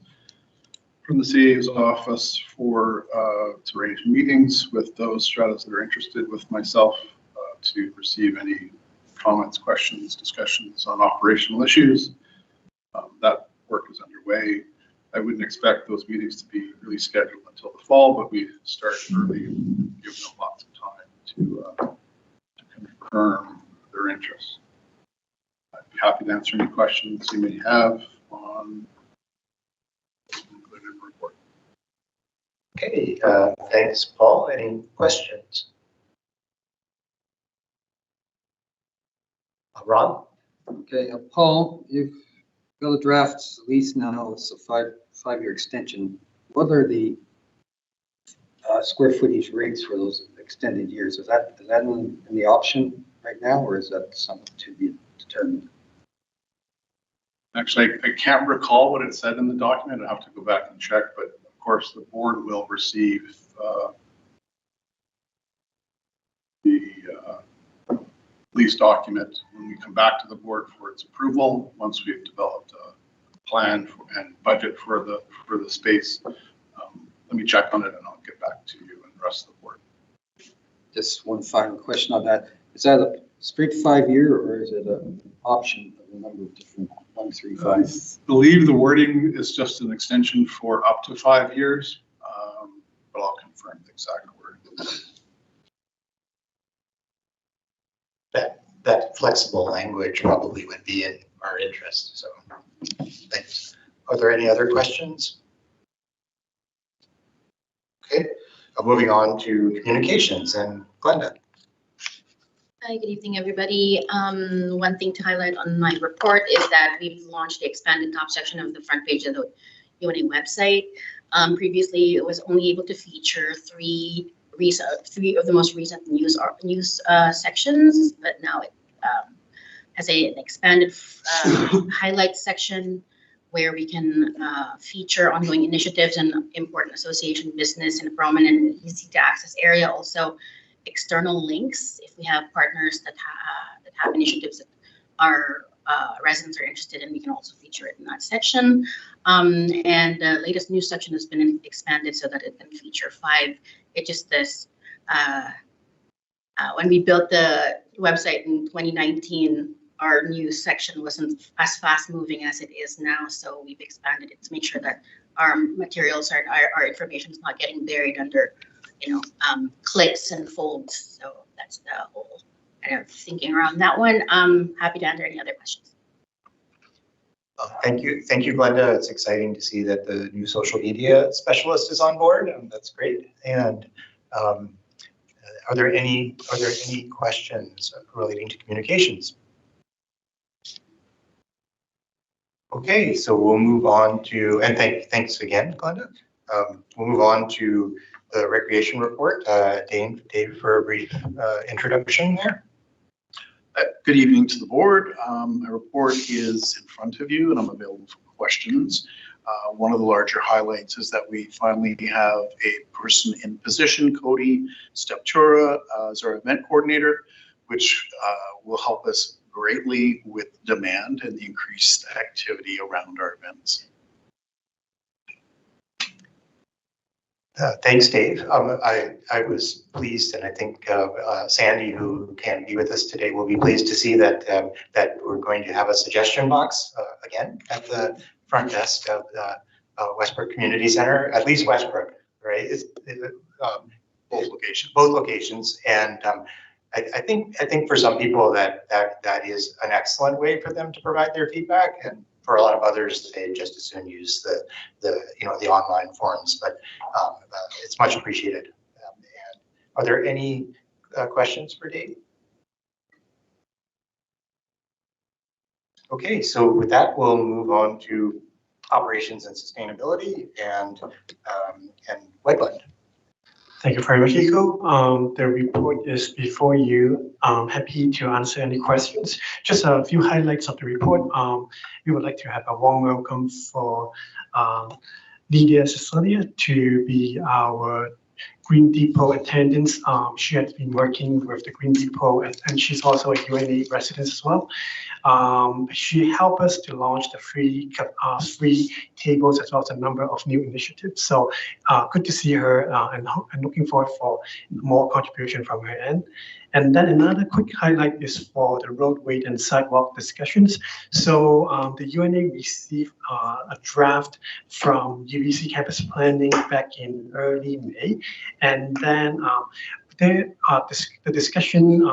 from the CA's office for to arrange meetings with those stratas that are interested with myself to receive any comments, questions, discussions on operational issues. That work is underway. I wouldn't expect those meetings to be really scheduled until the fall, but we started early and give them lots of time to confirm their interest. I'd be happy to answer any questions you may have on the included report. Okay, thanks, Paul. Any questions? Ron? Okay, Paul, you've got a draft lease now. It's a five-year extension. What are the square footage rates for those extended years? Is that in the option right now, or is that something to be determined? Actually, I can't recall what it said in the document. I'll have to go back and check, but of course the board will receive the lease document when we come back to the board for its approval, once we've developed a plan and budget for the space. Let me check on it and I'll get back to you and the rest of the board. Just one final question on that. Is that a straight 5-year or is it an option of a number of different 1, 3, 5? I believe the wording is just an extension for up to 5 years, but I'll confirm the exact wording. That flexible language probably would be in our interest, so thanks. Are there any other questions? Okay, moving on to communications, and Glenda. Hi, good evening, everybody. One thing to highlight on my report is that we've launched the expanded top section of the front page of the UNA website. Previously, it was only able to feature three of the most recent news sections, but now it has an expanded highlight section where we can feature ongoing initiatives and important association business in a prominent and easy to access area. Also, external links if we have partners that have initiatives that our residents are interested in, we can also feature it in that section. And the latest news section has been expanded so that it can feature 5. It just this when we built the website in 2019, our news section wasn't as fast moving as it is now, so we've expanded it to make sure that our materials are our information is not getting buried under clicks and folds. So that's the whole kind of thinking around that one. I'm happy to answer any other questions. Thank you, Glenda. It's exciting to see that the new social media specialist is on board, and that's great. And are there any questions relating to communications? Okay, so we'll move on to, and thanks again, Glenda. We'll move on to the recreation report. Dave, for a brief introduction there. Good evening to the board. My report is in front of you and I'm available for questions. One of the larger highlights is that we finally have a person in position, Cody Steptura, as our event coordinator, which will help us greatly with demand and the increased activity around our events. Thanks, Dave. I was pleased, and I think Sandy, who can't be with us today, will be pleased to see that that we're going to have a suggestion box again at the front desk of the Westbrook Community Center, at least Westbrook, right? Both locations, and I think for some people that is an excellent way for them to provide their feedback, and for a lot of others, they just as soon use the online forums, but it's much appreciated. And are there any questions for Dave? Okay, so with that, we'll move on to operations and sustainability, and Wegland. Thank you very much, Iko. The report is before you. I'm happy to answer any questions. Just a few highlights of the report. We would like to have a warm welcome for Lydia Cecilia to be our Green Depot attendant. She has been working with the Green Depot, and she's also a UNA resident as well. She helped us to launch the free tables as well as a number of new initiatives. So good to see her, and looking forward for more contribution from her end. And then another quick highlight is for the roadway and sidewalk discussions. So the UNA received a draft from UBC Campus Planning back in early May, and then the discussion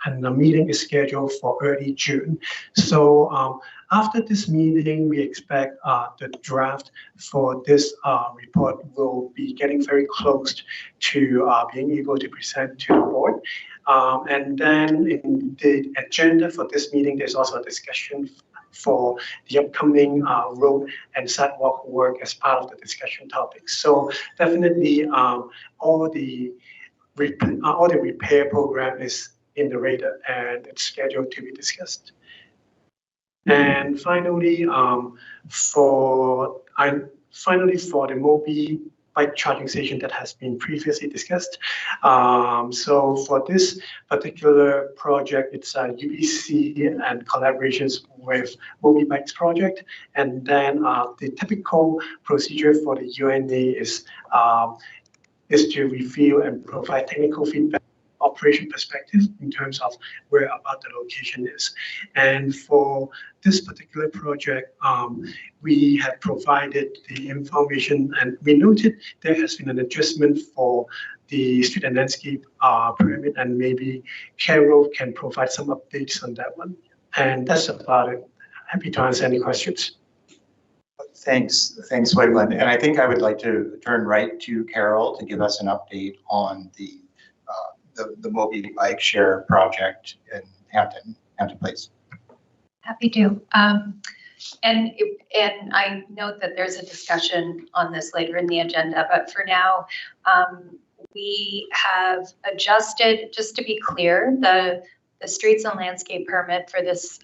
and the meeting is scheduled for early June. So after this meeting, we expect the draft for this report will be getting very close to being able to present to the board. And then in the agenda for this meeting, there's also a discussion for the upcoming road and sidewalk work as part of the discussion topics. So definitely all the repair program is in the radar and it's scheduled to be discussed. And finally, for the Mobi bike charging station that has been previously discussed. So for this particular project, it's a UBC and collaborations with Mobi Bikes project. And then the typical procedure for the UNA is is to review and provide technical feedback, operation perspective in terms of where about the location is. And for this particular project, we have provided the information, and we noted there has been an adjustment for the street and landscape permit, and maybe Carol can provide some updates on that one. And that's about it. Happy to answer any questions. Thanks, Wegland. And I think I would like to turn right to Carol to give us an update on the Moby Bike Share project in Hampton Place. Happy to. And I note that there's a discussion on this later in the agenda, but for now, we have adjusted, just to be clear, the streets and landscape permit for this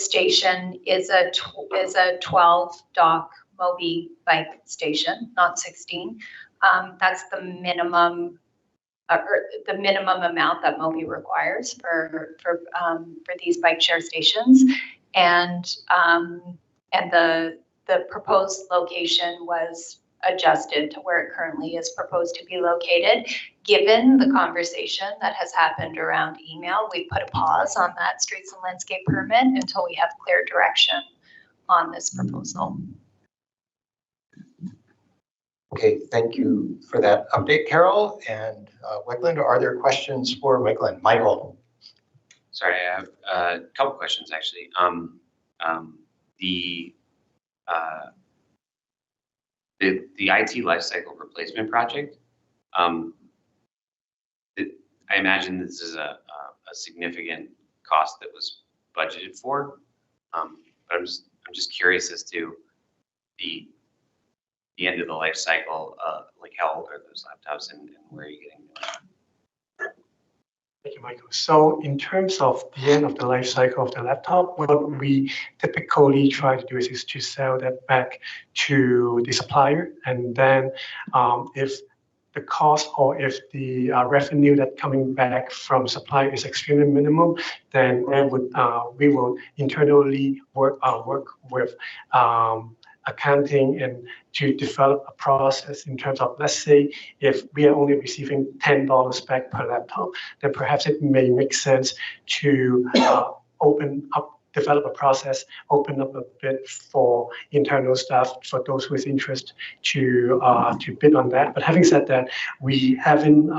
station is a 12 dock Moby bike station, not 16. That's the minimum amount that Moby requires for these bike share stations, and the proposed location was adjusted to where it currently is proposed to be located. Given the conversation that has happened around email, we put a pause on that streets and landscape permit until we have clear direction on this proposal. Okay, thank you for that update, Carol. And Wegland, are there questions for Wegland? Michael. Sorry, I have a couple questions actually. The IT lifecycle replacement project. I imagine this is a significant cost that was budgeted for. But I'm just curious as to the end of the life cycle, like how old are those laptops and where are you getting them? Thank you, Michael. So in terms of the end of the life cycle of the laptop, what we typically try to do is to sell that back to the supplier. And then if the cost or if the revenue that coming back from supplier is extremely minimal, then we will internally work with accounting and to develop a process in terms of, let's say, if we are only receiving $10 back per laptop, then perhaps it may make sense to develop a process, open up a bit for internal staff, for those who is interested to bid on that. But having said that, we haven't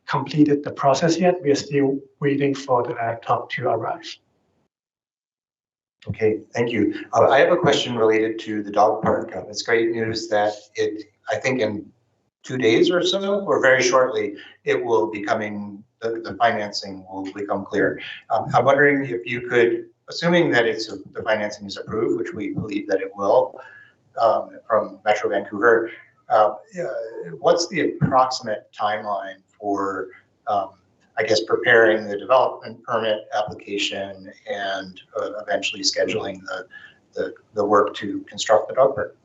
completed the process yet. We are still waiting for the laptop to arrive. Okay, thank you. I have a question related to the dog park. It's great news that I think in 2 days or so, or very shortly, it will be coming, the financing will become clear. I'm wondering if you could, assuming that the financing is approved, which we believe that it will, from Metro Vancouver, what's the approximate timeline for I guess preparing the development permit application and eventually scheduling the work to construct the dog park?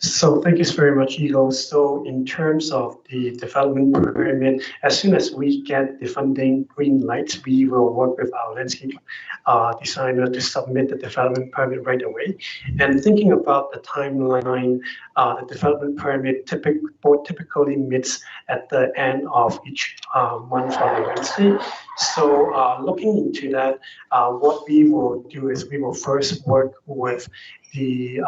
So thank you very much, Eagle. So in terms of the development permit, as soon as we get the funding green lights, we will work with our landscape designer to submit the development permit right away. And thinking about the timeline, the development permit typically meets at the end of each month on a Wednesday. So looking into that, what we will do is we will first work with the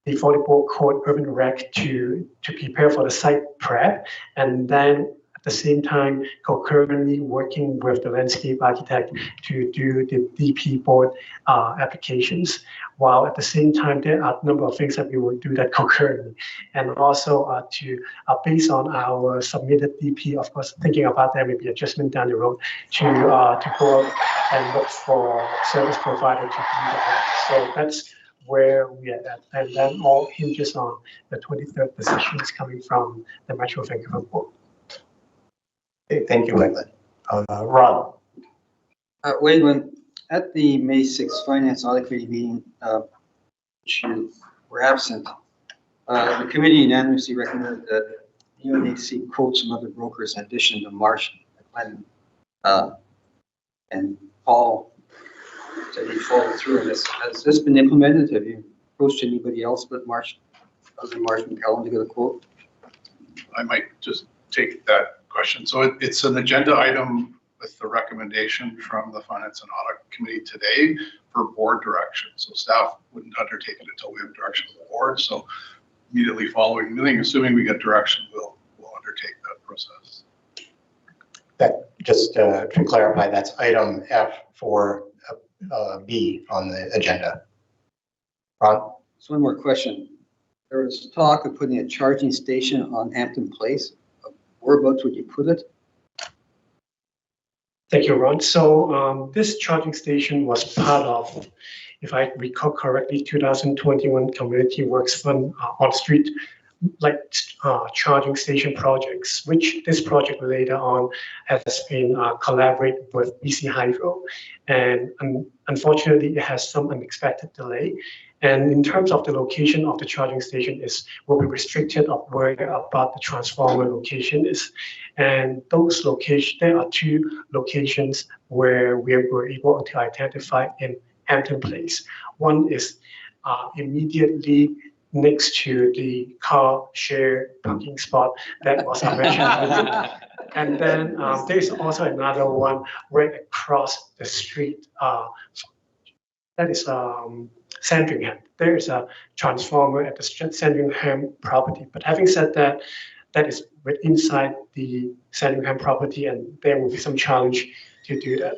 volleyball court urban rec to prepare for the site prep, and then at the same time concurrently working with the landscape architect to do the DP board applications, while at the same time there are a number of things that we will do that concurrently, and also based on our submitted DP, of course, thinking about there may be adjustment down the road to go out and look for service provider to do that. So that's where we are at, and then all hinges on the 23rd decisions coming from the Metro Vancouver board. Okay, thank you, Wegland. Ron. Wegland, at the May 6th Finance Audit Committee meeting, which you were absent, the committee unanimously recommended that UNA seek quotes from other brokers in addition to Marsh and Paul. So you followed through on this. Has this been implemented? Have you approached anybody else but other than Marsh McCallum to get a quote? I might just take that question. So it's an agenda item with the recommendation from the Finance and Audit Committee today for board direction. So staff wouldn't undertake it until we have direction of the board. So immediately following the meeting, assuming we get direction, we'll undertake that process. That just to clarify, that's item F for B on the agenda. Ron? So one more question. There was talk of putting a charging station on Hampton Place. Whereabouts would you put it? Thank you, Ron. So this charging station was part of, if I recall correctly, 2021 Community Works Fund on-street charging station projects, which this project later on has been collaborated with BC Hydro. And unfortunately, it has some unexpected delay. And in terms of the location of the charging station will be restricted of where about the transformer location is. And those locations, there are two locations where we were able to identify in Hampton Place. One is immediately next to the car share parking spot that was mentioned. And then there's also another one right across the street. That is Sandringham. There is a transformer at the Sandringham property. But having said that, that is inside the Sandringham property, and there will be some challenge to do that.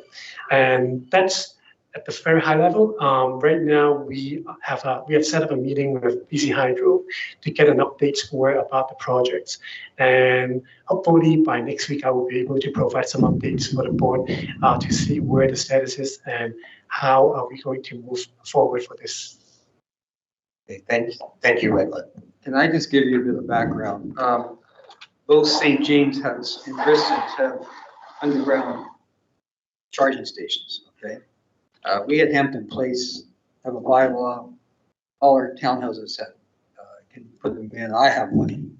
And that's at the very high level. Right now, we have set up a meeting with BC Hydro to get an update score about the projects. And hopefully by next week, I will be able to provide some updates for the board to see where the status is and how are we going to move forward for this. Okay, thank you, Wetland. Can I just give you a bit of background? Both St. James House and Bristol have underground charging stations, okay? We at Hampton Place have a bylaw. All our townhouses can put them in. I have one.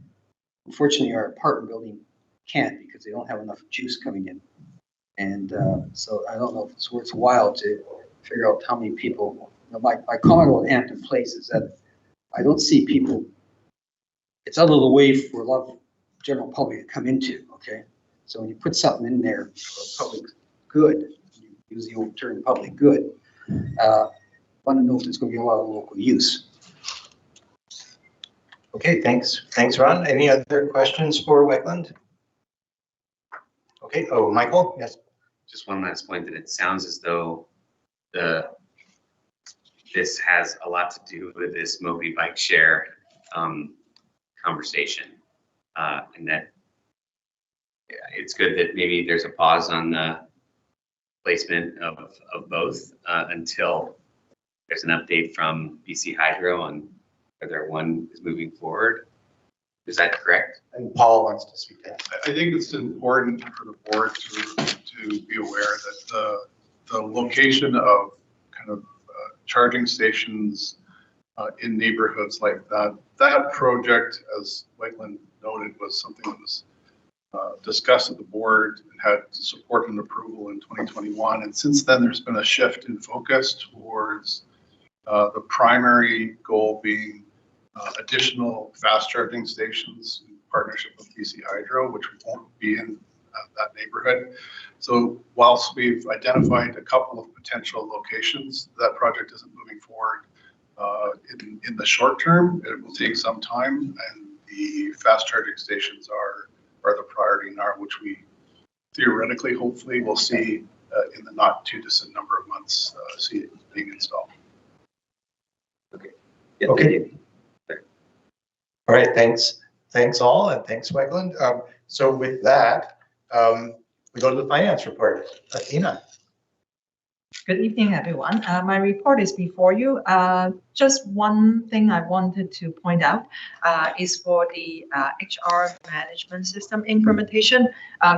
Unfortunately, our apartment building can't because they don't have enough juice coming in. And so I don't know if it's worthwhile to figure out how many people. My comment about Hampton Place is that I don't see people. It's out of the way for a lot of general public to come into. Okay, so when you put something in there for public good, you use the old term public good. Want to know if there's going to be a lot of local use. Okay, thanks, Ron. Any other questions for Wetland? Okay. Oh, Michael. Yes. Just one last point, that it sounds as though this has a lot to do with this Moby bike share conversation, and that it's good that maybe there's a pause on the placement of both until there's an update from BC Hydro on whether one is moving forward. Is that correct? And Paul wants to speak to that. I think it's important for the board to be aware that the location of kind of charging stations in neighborhoods like that project, as Lakeland noted, was something that was discussed at the board and had support and approval in 2021. And since then, there's been a shift in focus towards the primary goal being additional fast charging stations in partnership with BC Hydro, which won't be in that neighborhood. So whilst we've identified a couple of potential locations, that project isn't moving forward in the short term. It will take some time, and the fast charging stations are the priority now, which we theoretically, hopefully, will see in the not too distant number of months see it being installed. Okay. Yeah, okay. All right, thanks all, and thanks, Wegland. So with that, we go to the finance report. Athena. Good evening, everyone. My report is before you. Just one thing I wanted to point out is for the HR management system implementation.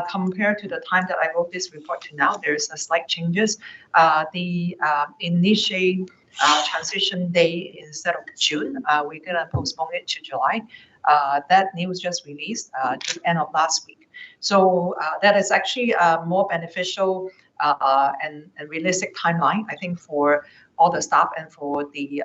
Compared to the time that I wrote this report to now, there's a slight changes. The initial transition day instead of June, we're gonna postpone it to July. That news just released at the end of last week. So that is actually more beneficial and realistic timeline, I think, for all the staff and for the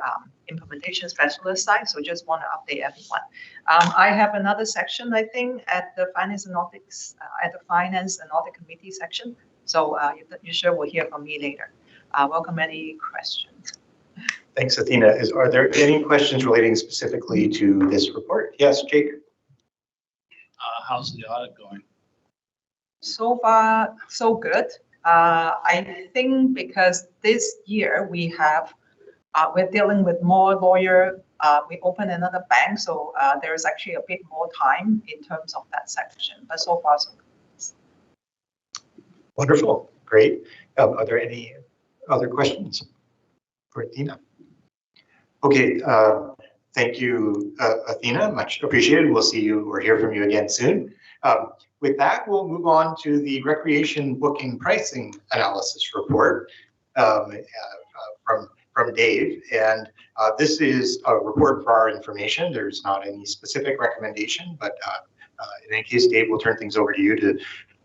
implementation specialist side. So just want to update everyone. I have another section, I think, at the finance and audit committee section. So you sure will hear from me later. Welcome any questions. Thanks, Athena. Are there any questions relating specifically to this report? Yes, Jake. How's the audit going? So far, so good. I think because this year we have, we're dealing with more lawyer. We opened another bank, so there's actually a bit more time in terms of that section. But so far, so good. Wonderful, great. Are there any other questions for Athena? Okay, thank you, Athena. Much appreciated. We'll see you or hear from you again soon. With that, we'll move on to the recreation booking pricing analysis report from Dave. And this is a report for our information. There's not any specific recommendation, but in any case, Dave, we'll turn things over to you to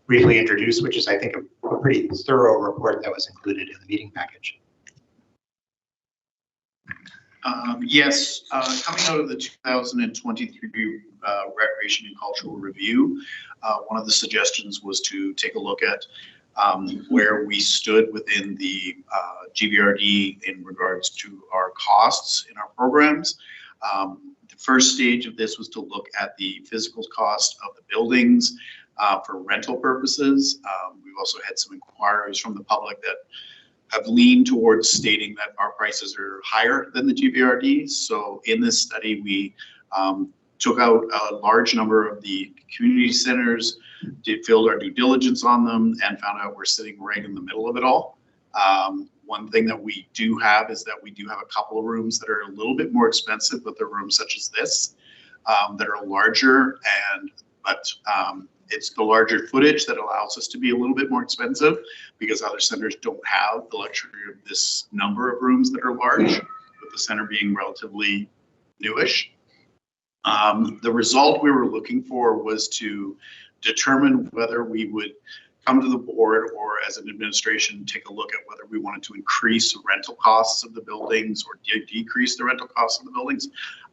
briefly introduce, which is, I think, a pretty thorough report that was included in the meeting package. Yes, coming out of the 2023 Recreation and Cultural Review, one of the suggestions was to take a look at where we stood within the GBRD in regards to our costs in our programs. The first stage of this was to look at the physical cost of the buildings for rental purposes. We've also had some inquiries from the public that have leaned towards stating that our prices are higher than the GBRD. So in this study, we took out a large number of the community centers, filled our due diligence on them, and found out we're sitting right in the middle of it all. One thing that we do have is that we do have a couple of rooms that are a little bit more expensive, but they're rooms such as this that are larger, but it's the larger footage that allows us to be a little bit more expensive because other centers don't have the luxury of this number of rooms that are large, with the center being relatively newish. The result we were looking for was to determine whether we would come to the board or as an administration take a look at whether we wanted to increase the rental costs of the buildings or decrease the rental costs of the buildings.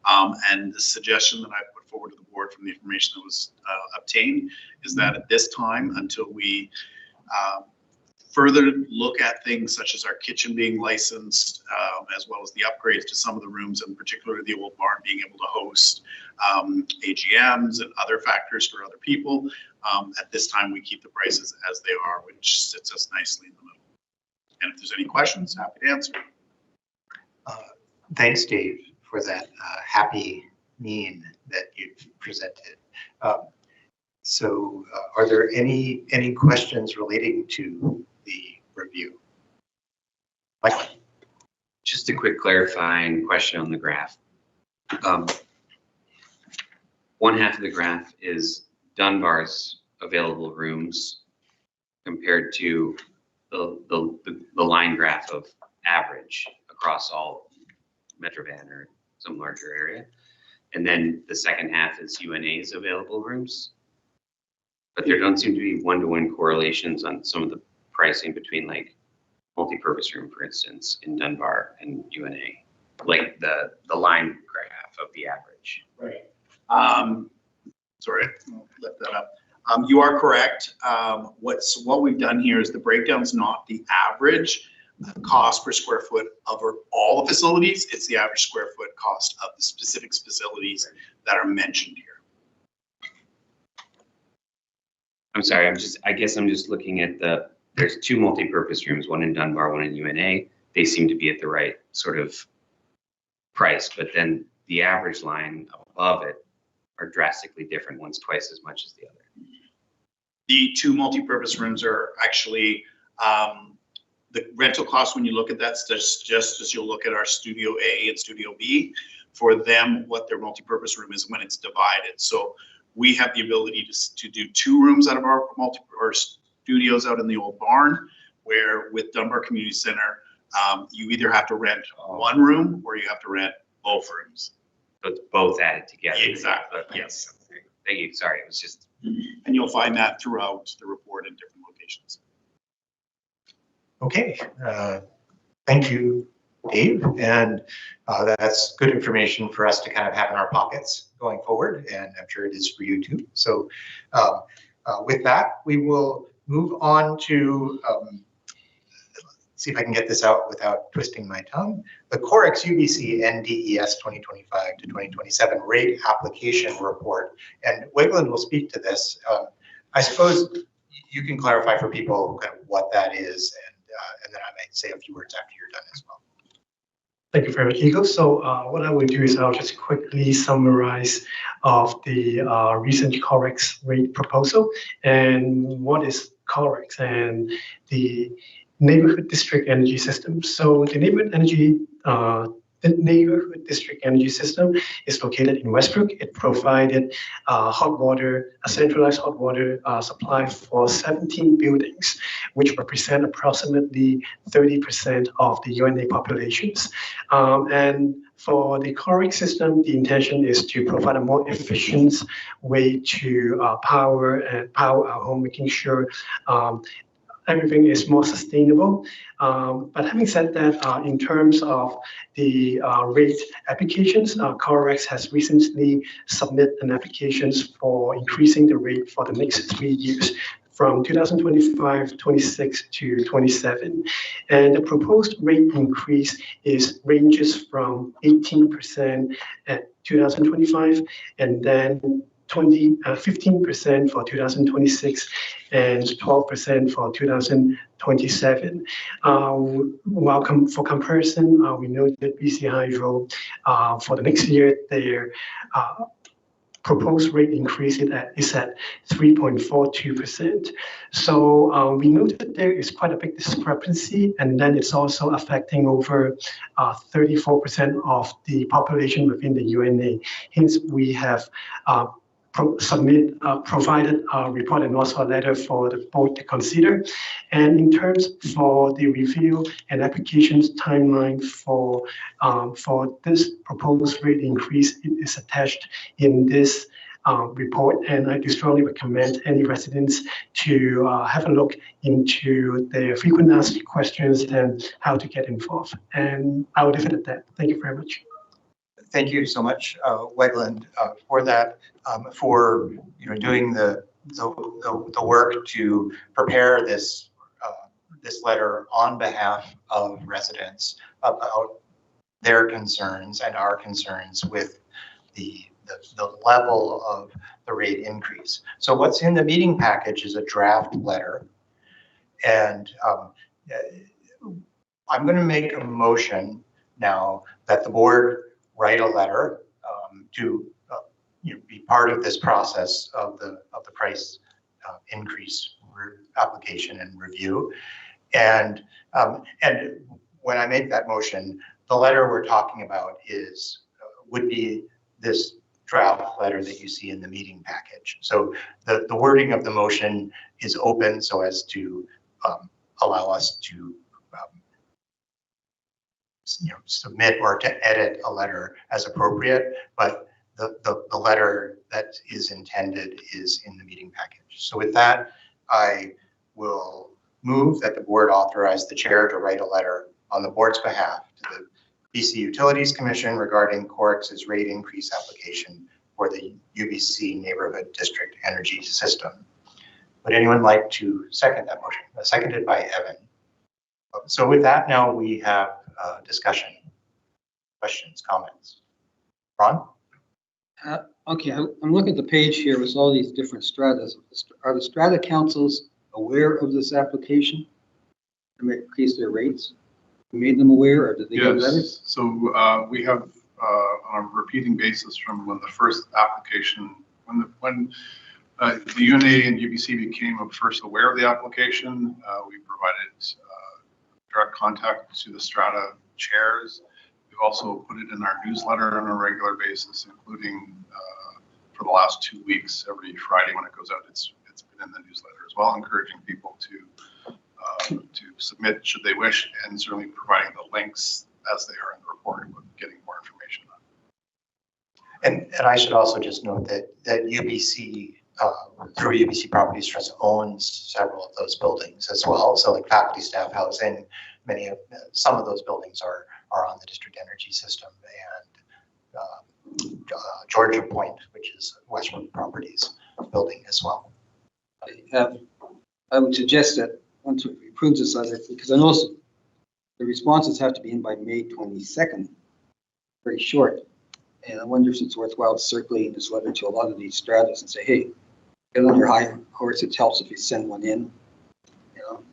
And the suggestion that I put forward to the board from the information that was obtained is that at this time, until we further look at things such as our kitchen being licensed, as well as the upgrades to some of the rooms, and particularly the old barn being able to host AGMs and other factors for other people. At this time, we keep the prices as they are, which sits us nicely in the middle. And if there's any questions, happy to answer. Thanks, Dave, for that happy mean that you've presented. So are there any questions relating to the review? Michael? Just a quick clarifying question on the graph. One half of the graph is Dunbar's available rooms compared to the line graph of average across all Metrovan or some larger area. And then the second half is UNA's available rooms. But there don't seem to be one-to-one correlations on some of the pricing between like multi-purpose room, for instance, in Dunbar and UNA, like the line graph of the average. Right. Sorry, I'll lift that up. You are correct. What we've done here is the breakdown's not the average cost per square foot of all the facilities. It's the average square foot cost of the specific facilities that are mentioned here. I'm sorry, I guess I'm just looking at there's two multi-purpose rooms, one in Dunbar, one in UNA. They seem to be at the right sort of price, but then the average line above it are drastically different. One's twice as much as the other. The two multi-purpose rooms are actually, the rental cost when you look at that, just as you'll look at our Studio A and Studio B, for them, what their multi-purpose room is when it's divided. So we have the ability to do two rooms out of our studios out in the old barn, where with Dunbar Community Center, you either have to rent one room or you have to rent both rooms. So it's both added together. Exactly, yes. Thank you, sorry, it was just. And you'll find that throughout the report in different locations. Okay, thank you, Dave, and that's good information for us to kind of have in our pockets going forward, and I'm sure it is for you too. So with that, we will move on to see if I can get this out without twisting my tongue. The COREX UBC NDES 2025 to 2027 rate application report, and Wigland will speak to this. I suppose you can clarify for people kind of what that is, and then I might say a few words after you're done as well. Thank you very much, Eagle. So what I will do is I'll just quickly summarize of the recent COREX rate proposal and what is COREX and the neighborhood district energy system. So the neighborhood district energy system is located in Westbrook. It provided hot water, a centralized hot water supply for 17 buildings, which represent approximately 30% of the UNA populations. And for the COREX system, the intention is to provide a more efficient way to power our home, making sure everything is more sustainable. But having said that, in terms of the rate applications, COREX has recently submitted an application for increasing the rate for the next 3 years from 2025, 26 to 27. And the proposed rate increase ranges from 18% at 2025 and then 15% for 2026 and 12% for 2027. For comparison, we know that BC Hydro for the next year, their proposed rate increase is at 3.42%. So we know that there is quite a big discrepancy, and then it's also affecting over 34% of the population within the UNA. Hence, we have provided a report and also a letter for the board to consider. And in terms for the review and applications timeline for this proposed rate increase, it is attached in this report, and I do strongly recommend any residents to have a look into their frequent asked questions and how to get involved. And I will leave it at that. Thank you very much. Thank you so much, Wegland, for that, for doing the work to prepare this this letter on behalf of residents about their concerns and our concerns with the level of the rate increase. So what's in the meeting package is a draft letter, and I'm going to make a motion now that the board write a letter to be part of this process of the price increase application and review. And when I make that motion, the letter we're talking about would be this draft letter that you see in the meeting package. So the wording of the motion is open so as to allow us to submit or to edit a letter as appropriate, but the letter that is intended is in the meeting package. So with that, I will move that the board authorize the chair to write a letter on the board's behalf to the BC Utilities Commission regarding COREX's rate increase application for the UBC Neighborhood District Energy System. Would anyone like to second that motion? Seconded by Evan. So with that, now we have discussion, questions, comments. Ron? Okay, I'm looking at the page here with all these different stratas. Are the strata councils aware of this application to increase their rates? You made them aware, or did they get letters? Yes, so we have on a repeating basis from when the first application, when the UNA and UBC became first aware of the application, we provided direct contact to the strata chairs. We've also put it in our newsletter on a regular basis, including for the last 2 weeks, every Friday when it goes out, it's been in the newsletter as well, encouraging people to submit should they wish, and certainly providing the links as they are in the report with getting more information on it. And I should also just note that UBC, through UBC Properties Trust, owns several of those buildings as well. So like faculty, staff housing, some of those buildings are are on the district energy system, and Georgia Point, which is Westbrook Properties building as well. I would suggest that once we approve this letter, because I know the responses have to be in by May 22nd, very short. And I wonder if it's worthwhile circulating this letter to a lot of these stratas and say, hey, get on your high horse. It helps if you send one in. You know.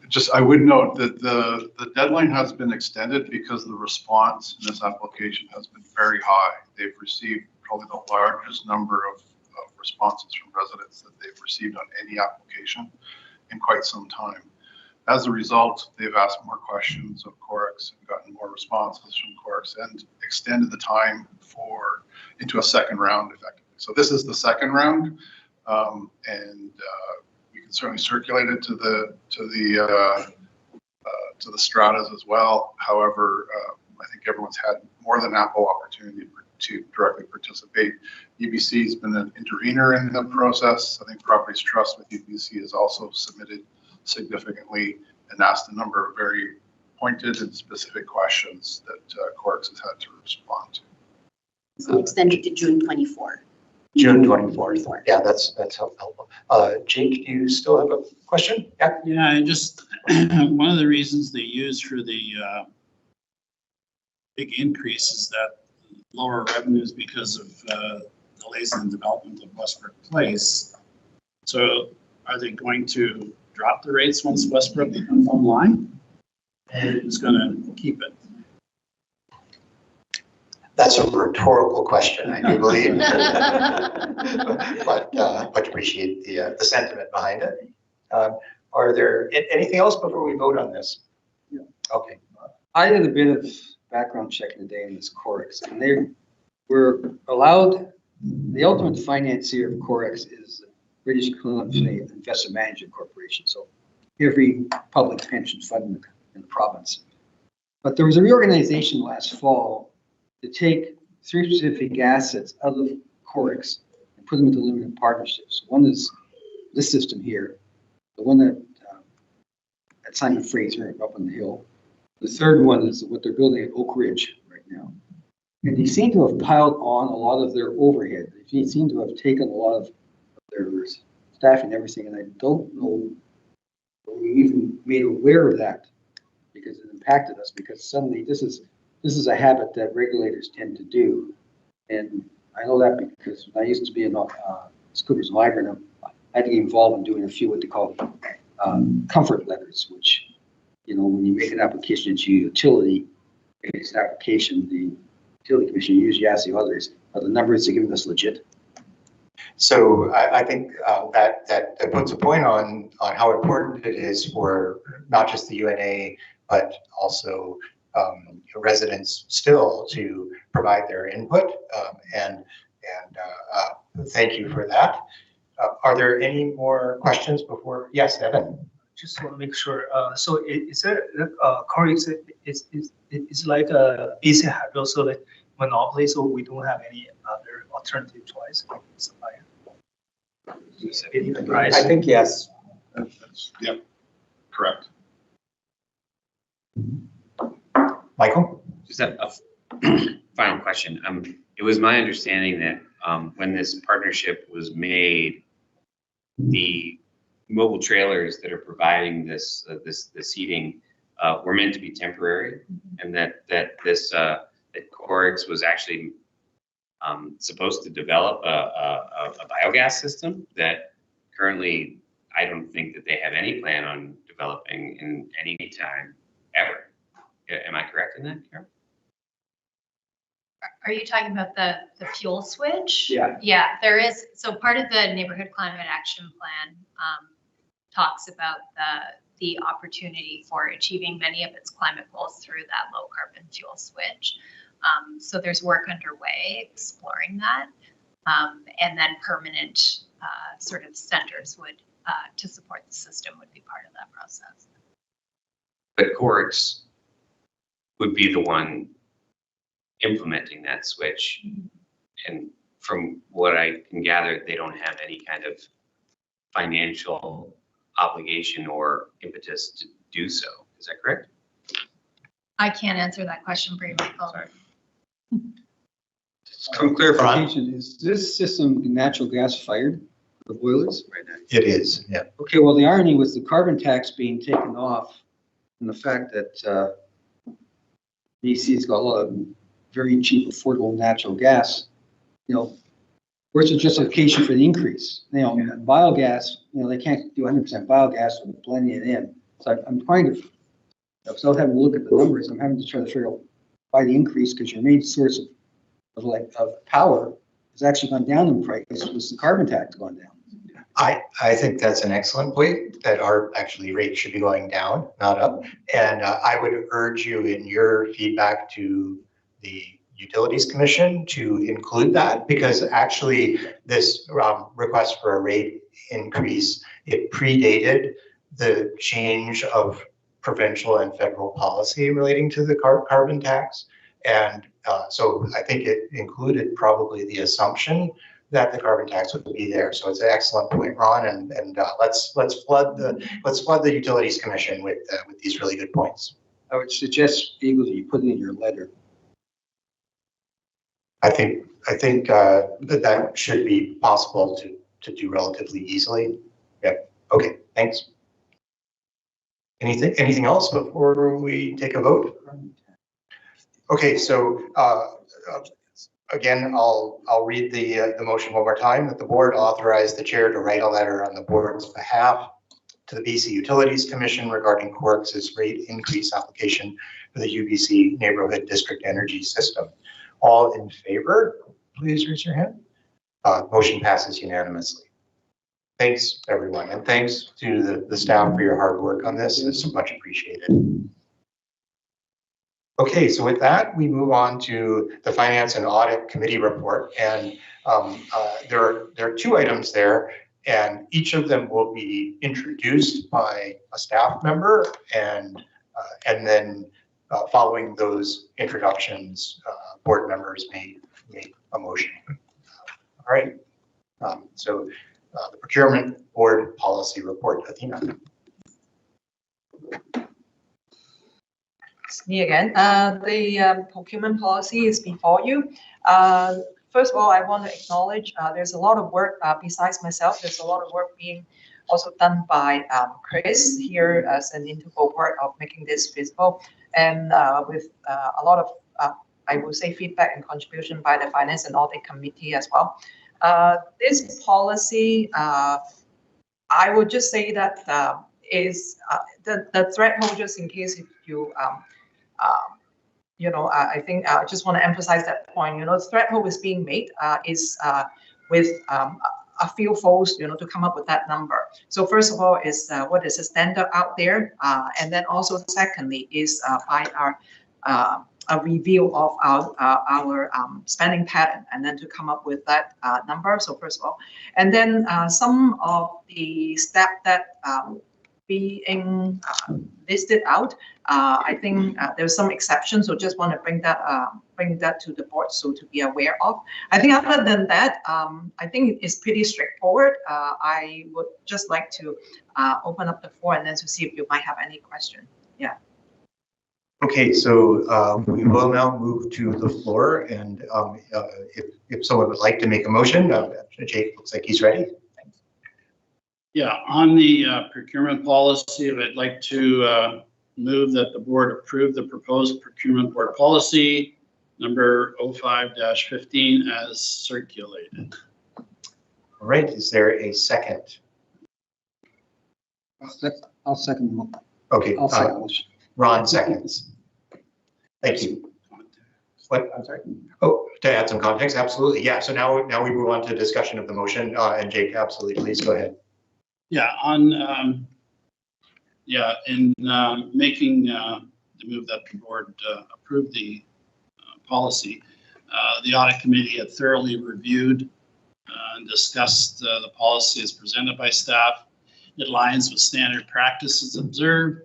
Just, I would note that the deadline has been extended because the response in this application has been very high. They've received probably the largest number of responses from residents that they've received on any application in quite some time. As a result, they've asked more questions of Corex and gotten more responses from Corex and extended the time into a second round effectively. So this is the second round, and we can certainly circulate it to the stratas as well. However, I think everyone's had more than ample opportunity to directly participate. UBC has been an intervener in the process. I think Properties Trust with UBC has also submitted significantly and asked a number of very pointed and specific questions that Corex has had to respond to. So extended to June 24. June 24th. Yeah, that's helpful. Jake, do you still have a question? Yeah. Yeah, I just, one of the reasons they use for the big increase is that lower revenues because of delays in the development of Westbrook Place. So are they going to drop the rates once Westbrook becomes online? Or is going to keep it? That's a rhetorical question, I do believe. but appreciate the sentiment behind it. Are there anything else before we vote on this? Yeah. Okay. I did a bit of background checking today in this Corex, and they were allowed, the ultimate financier of Corex is British Columbia Investment Management Corporation, so every public pension fund in the province. But there was a reorganization last fall to take three specific assets out of Corex and put them into limited partnerships. One is this system here, the one that at Simon Fraser up on the hill. The third one is what they're building at Oak Ridge right now. And they seem to have piled on a lot of their overhead. They seem to have taken a lot of their staff and everything, and I don't know if we even made aware of that because it impacted us, because suddenly this is a habit that regulators tend to do. And I know that because when I used to be in Scooters Library, I had to get involved in doing a few what they call comfort letters, which, you know, when you make an application to utility-based application, the utility commission usually asks the others, are the numbers they're giving us legit? So I think that puts a point on how important it is for not just the UNA, but also residents still to provide their input. And thank you for that. Are there any more questions before? Yes, Evan. Just want to make sure. So is there Corex is like a BC Hydro, so like monopoly, so we don't have any other alternative choice like supplier? I think yes. Yep, correct. Michael? Just a final question. It was my understanding that when this partnership was made, the mobile trailers that are providing this seating were meant to be temporary, and that Corex was actually supposed to develop a biogas system that currently I don't think that they have any plan on developing in any time ever. Am I correct in that, Carol? Are you talking about the fuel switch? Yeah. Yeah, there is. So part of the Neighborhood Climate Action Plan talks about the opportunity for achieving many of its climate goals through that low carbon fuel switch. So there's work underway exploring that, and then permanent sort of centers would to support the system would be part of that process. But Corex would be the one implementing that switch. And from what I can gather, they don't have any kind of financial obligation or impetus to do so. Is that correct? I can't answer that question for you, Michael. Sorry. Some clarification, is this system natural gas fired, the boilers? Right now. It is, yeah. Okay, well, the irony with the carbon tax being taken off and the fact that BC's got a lot of very cheap, affordable natural gas, you know, where's the justification for the increase? You know, biogas, you know, they can't do 100% biogas with blending it in. So I'm trying to, without having to look at the numbers, I'm having to try to figure out why the increase, because your main source of power has actually gone down in price, was the carbon tax gone down. I think that's an excellent point, that our actually rate should be going down, not up. And I would urge you in your feedback to the Utilities Commission to include that, because actually this request for a rate increase, it predated the change of provincial and federal policy relating to the carbon tax. And so I think it included probably the assumption that the carbon tax would be there. So it's an excellent point, Ron, and let's flood the Utilities Commission with these really good points. I would suggest, Eagle, that you put it in your letter. I think that should be possible to do relatively easily. Yep. Okay. Thanks. Anything else before we take a vote? Okay. So again, I'll read the motion one more time, that the board authorize the chair to write a letter on the board's behalf to the BC Utilities Commission regarding Corex's rate increase application for the UBC Neighborhood District Energy System. All in favor, please raise your hand. Motion passes unanimously. Thanks, everyone, and thanks to the staff for your hard work on this. It's much appreciated. Okay, so with that, we move on to the Finance and Audit Committee report, and there are 2 items there, and each of them will be introduced by a staff member, and then following those introductions, board members may make a motion. All right. So the Procurement Board Policy Report, Athena. It's me again. The procurement policy is before you. First of all, I want to acknowledge there's a lot of work besides myself. There's a lot of work being also done by Chris here as an integral part of making this visible, and with a lot of, I would say, feedback and contribution by the Finance and Audit Committee as well. This policy, I would just say that is the threshold, just in case if you, I think I just want to emphasize that point. The threshold is being made is with a few folds, to come up with that number. So first of all is what is the standard out there, and then also secondly is by our a review of our spending pattern, and then to come up with that number. So first of all, and then some of the steps that being listed out, I think there's some exceptions. So just want to bring that to the board so to be aware of. I think other than that, I think it's pretty straightforward. I would just like to open up the floor and then to see if you might have any question. Yeah. Okay, so we will now move to the floor, and if someone would like to make a motion, Jake looks like he's ready. Yeah, on the procurement policy, I'd like to move that the board approve the proposed procurement board policy number 05-15 as circulated. All right, is there a second? I'll second the motion. Okay, I'll second the motion. Ron seconds. Thank you. What? I'm sorry. Oh, to add some context, absolutely. Yeah. So now we move on to discussion of the motion. And Jake, absolutely, please go ahead. Yeah. In making the move that the board approve the policy, the audit committee had thoroughly reviewed and discussed the policy as presented by staff. It aligns with standard practices observed.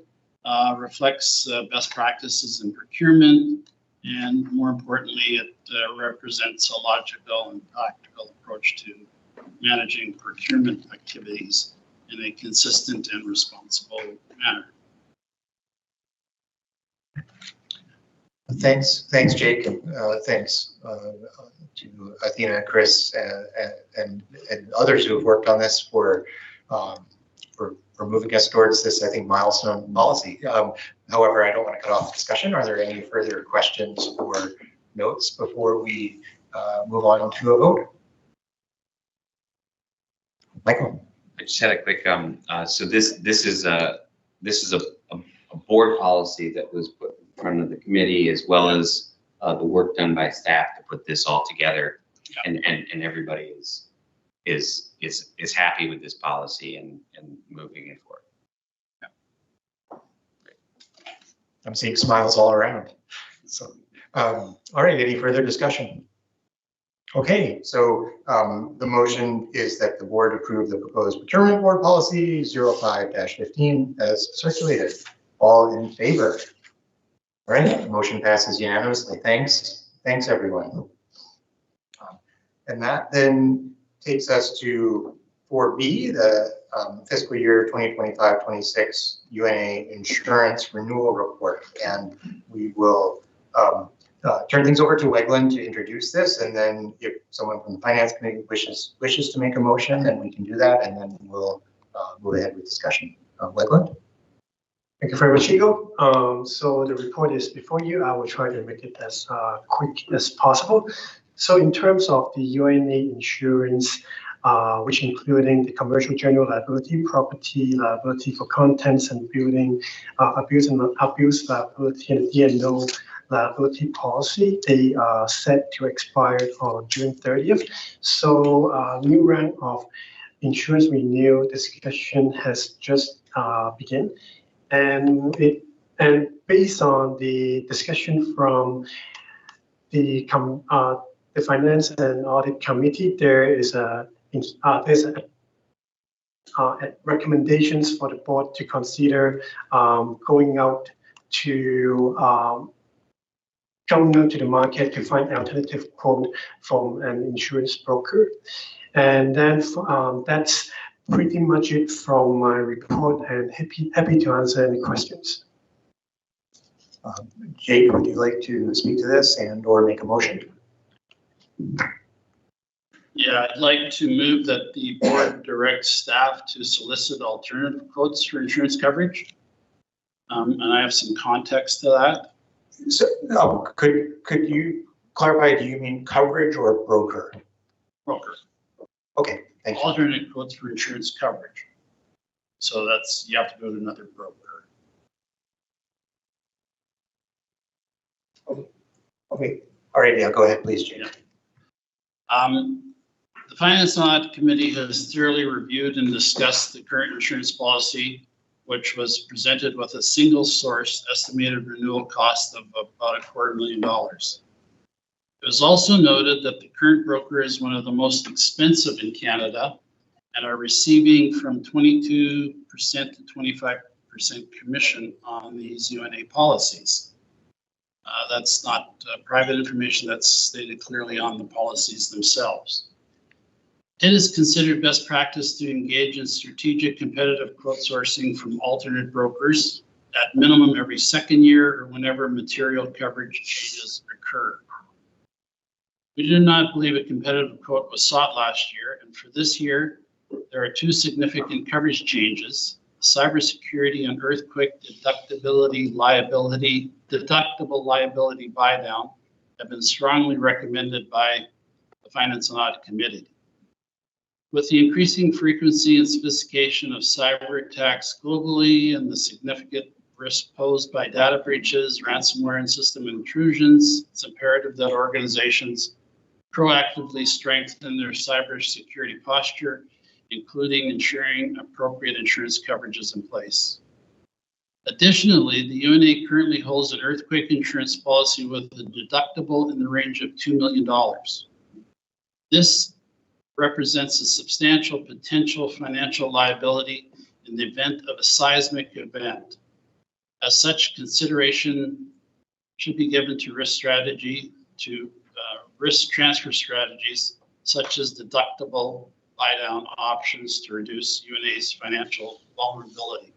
Reflects best practices in procurement, and more importantly, it represents a logical and practical approach to managing procurement activities in a consistent and responsible manner. Thanks, Jake. Thanks to Athena, Chris, and others who have worked on this for moving us towards this, I think, milestone policy. However, I don't want to cut off the discussion. Are there any further questions or notes before we move on to a vote? Michael. I just had a quick, so this is a board policy that was put in front of the committee, as well as the work done by staff to put this all together, and everybody is happy with this policy and moving it forward. I'm seeing smiles all around. So, all right, any further discussion? Okay, so the motion is that the board approve the proposed procurement board policy 05-15 as circulated. All in favor? All right, the motion passes unanimously. Thanks, everyone. And that then takes us to 4B, the fiscal year 2025-26 UNA insurance renewal report. And we will turn things over to Wegland to introduce this, and then if someone from the finance committee wishes to make a motion, then we can do that, and then we'll move ahead with discussion. Wegland. Thank you very much, Eagle. So the report is before you. I will try to make it as quick as possible. So in terms of the UNA insurance, which including the commercial general liability, property liability for contents and building, abuse liability, and D&O liability policy, they are set to expire on June 30th. So new round of insurance renewal discussion has just begun, and based on the discussion from the finance and audit committee, there's recommendations for the board to consider going out to the market to find alternative quote from an insurance broker. And then that's pretty much it from my report, and happy to answer any questions. Jake, would you like to speak to this and or make a motion? Yeah, I'd like to move that the board direct staff to solicit alternative quotes for insurance coverage. And I have some context to that. So, could you clarify, do you mean coverage or broker? Broker. Okay, thank you. Alternate quotes for insurance coverage. So that's, you have to go to another broker. Okay, all right, yeah, go ahead, please, Jane. The Finance and Audit Committee has thoroughly reviewed and discussed the current insurance policy, which was presented with a single source estimated renewal cost of about $250,000. It was also noted that the current broker is one of the most expensive in Canada and are receiving from 22% to 25% commission on these UNA policies. That's not private information, that's stated clearly on the policies themselves. It is considered best practice to engage in strategic competitive quote sourcing from alternate brokers at minimum every second year or whenever material coverage changes occur. We do not believe a competitive quote was sought last year, and for this year, there are two significant coverage changes. Cybersecurity and earthquake deductible liability buy down have been strongly recommended by the Finance and Audit Committee. With the increasing frequency and sophistication of cyber attacks globally and the significant risk posed by data breaches, ransomware, and system intrusions, it's imperative that organizations proactively strengthen their cybersecurity posture, including ensuring appropriate insurance coverage is in place. Additionally, the UNA currently holds an earthquake insurance policy with a deductible in the range of $2 million. This represents a substantial potential financial liability in the event of a seismic event. As such, consideration should be given to risk transfer strategies such as deductible buy-down options to reduce UNA's financial vulnerability.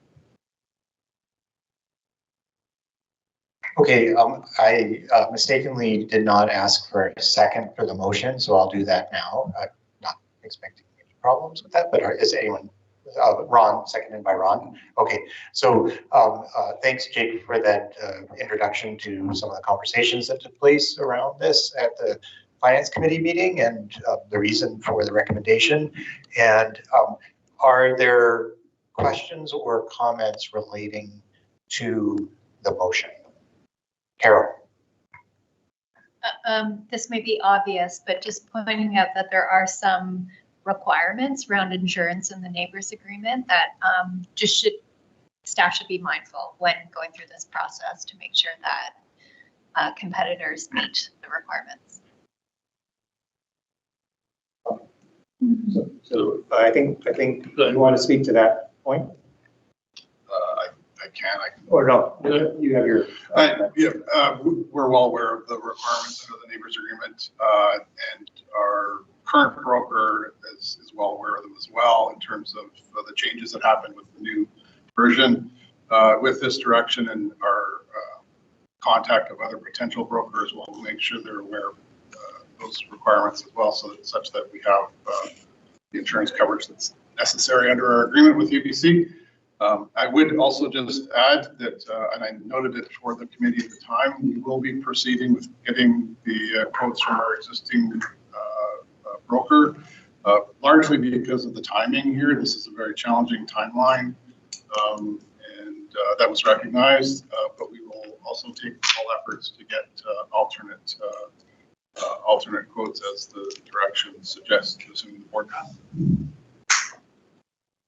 Okay, I mistakenly did not ask for a second for the motion, so I'll do that now. Not expecting any problems with that, but is anyone, Ron, seconded by Ron? Okay, so thanks, Jake, for that introduction to some of the conversations that took place around this at the Finance Committee meeting and the reason for the recommendation. And are there questions or comments relating to the motion? Carol. This may be obvious, but just pointing out that there are some requirements around insurance in the neighbors agreement that staff should be mindful when going through this process to make sure that competitors meet the requirements. So I think you want to speak to that point? I can. Or no, you have your. We're well aware of the requirements under the neighbors agreement, and our current broker is well aware of them as well in terms of the changes that happened with the new version. With this direction and our contact of other potential brokers, we'll make sure they're aware of those requirements as well, so that such that we have the insurance coverage that's necessary under our agreement with UBC. I would also just add that, and I noted it for the committee at the time, we will be proceeding with getting the quotes from our existing broker, largely because of the timing here. This is a very challenging timeline, and that was recognized, but we will also take all efforts to get alternate quotes as the direction suggests, assuming the board can.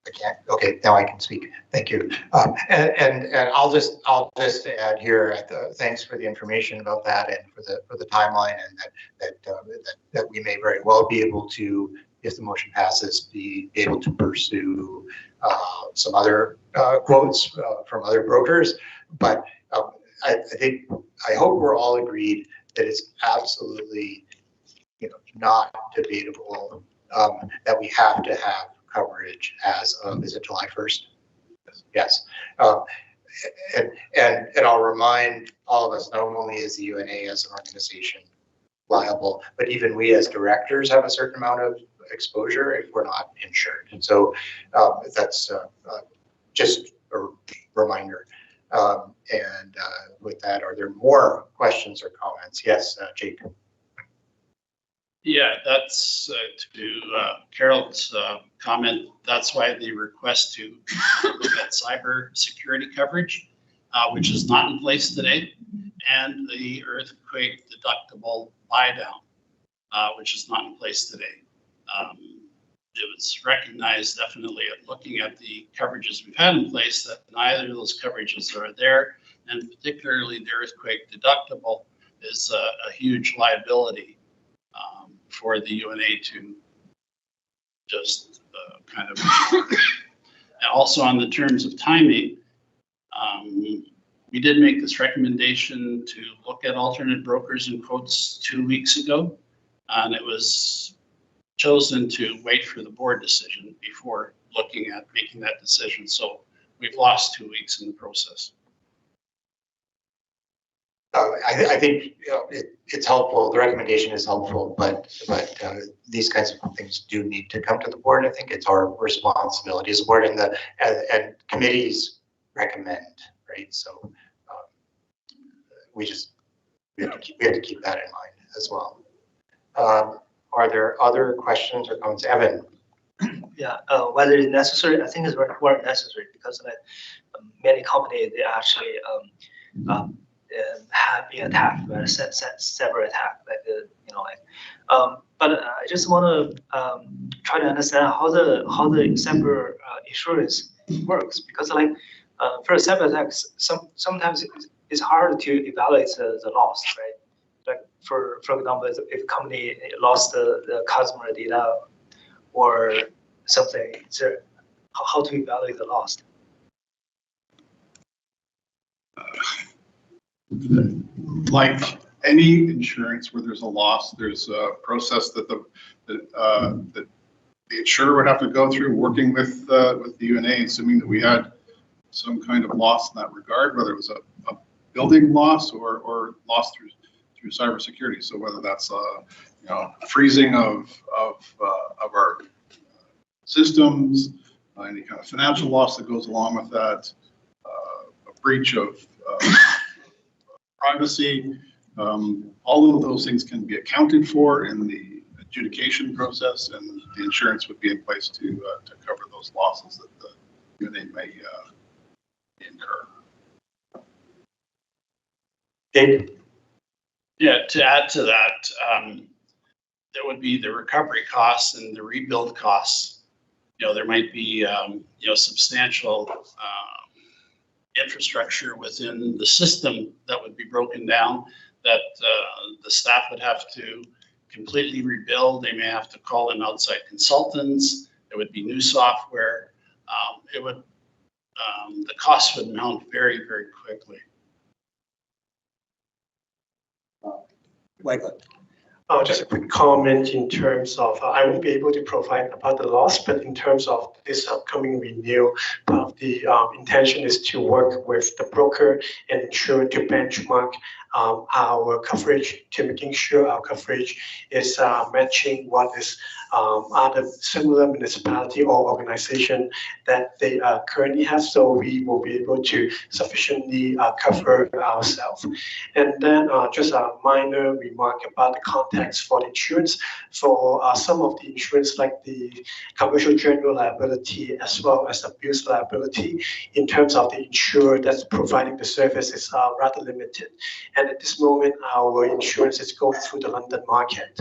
I can't. Okay, now I can speak. Thank you. And I'll just add here. Thanks for the information about that and for the timeline, and that we may very well be able to, if the motion passes, be able to pursue some other quotes from other brokers. But I hope we're all agreed that it's absolutely, not debatable that we have to have coverage as of, is it July 1st? Yes. And I'll remind all of us, not only is the UNA as an organization liable, but even we as directors have a certain amount of exposure if we're not insured. And so that's just a reminder. And with that, are there more questions or comments? Yes, Jake. Yeah, that's to Carol's comment. That's why the request to look at cyber security coverage, which is not in place today, and the earthquake deductible buy down, which is not in place today. It was recognized definitely at looking at the coverages we've had in place that neither of those coverages are there, and particularly the earthquake deductible is a huge liability for the UNA to just kind of, and also on the terms of timing, we did make this recommendation to look at alternate brokers and quotes 2 weeks ago, and it was chosen to wait for the board decision before looking at making that decision. So we've lost 2 weeks in the process. I think it's helpful. The recommendation is helpful, but these kinds of things do need to come to the board. I think it's our responsibility as a board, and committees recommend, right? So we have to keep that in mind as well. Are there other questions or comments, Evan? Yeah, whether it's necessary, I think it's very necessary because many companies they actually have been attacked by several attacks, but I just want to try to understand how the cyber insurance works, because for cyber attacks, sometimes it's hard to evaluate the loss, right? Like for example, if a company lost the customer data or something, how to evaluate the loss? Like any insurance where there's a loss, there's a process that the insurer would have to go through, working with the UNA, assuming that we had some kind of loss in that regard, whether it was a building loss or loss through cybersecurity. So whether that's freezing of our systems, any kind of financial loss that goes along with that, a breach of privacy, all of those things can be accounted for in the adjudication process, and the insurance would be in place to cover those losses that the unit may incur. Dave? Yeah, to add to that, there would be the recovery costs and the rebuild costs. There might be, substantial infrastructure within the system that would be broken down that the staff would have to completely rebuild. They may have to call in outside consultants. There would be new software. The cost would mount very, very quickly. Michael. Just a quick comment in terms of, I won't be able to provide about the loss, but in terms of this upcoming renewal, the intention is to work with the broker and insurer to benchmark our coverage, to making sure our coverage is matching what is other similar municipality or organization that they currently have, so we will be able to sufficiently cover ourselves. And then just a minor remark about the context for the insurance. For some of the insurance, like the commercial general liability as well as abuse liability, in terms of the insurer that's providing the service is rather limited. And at this moment, our insurance is going through the London market.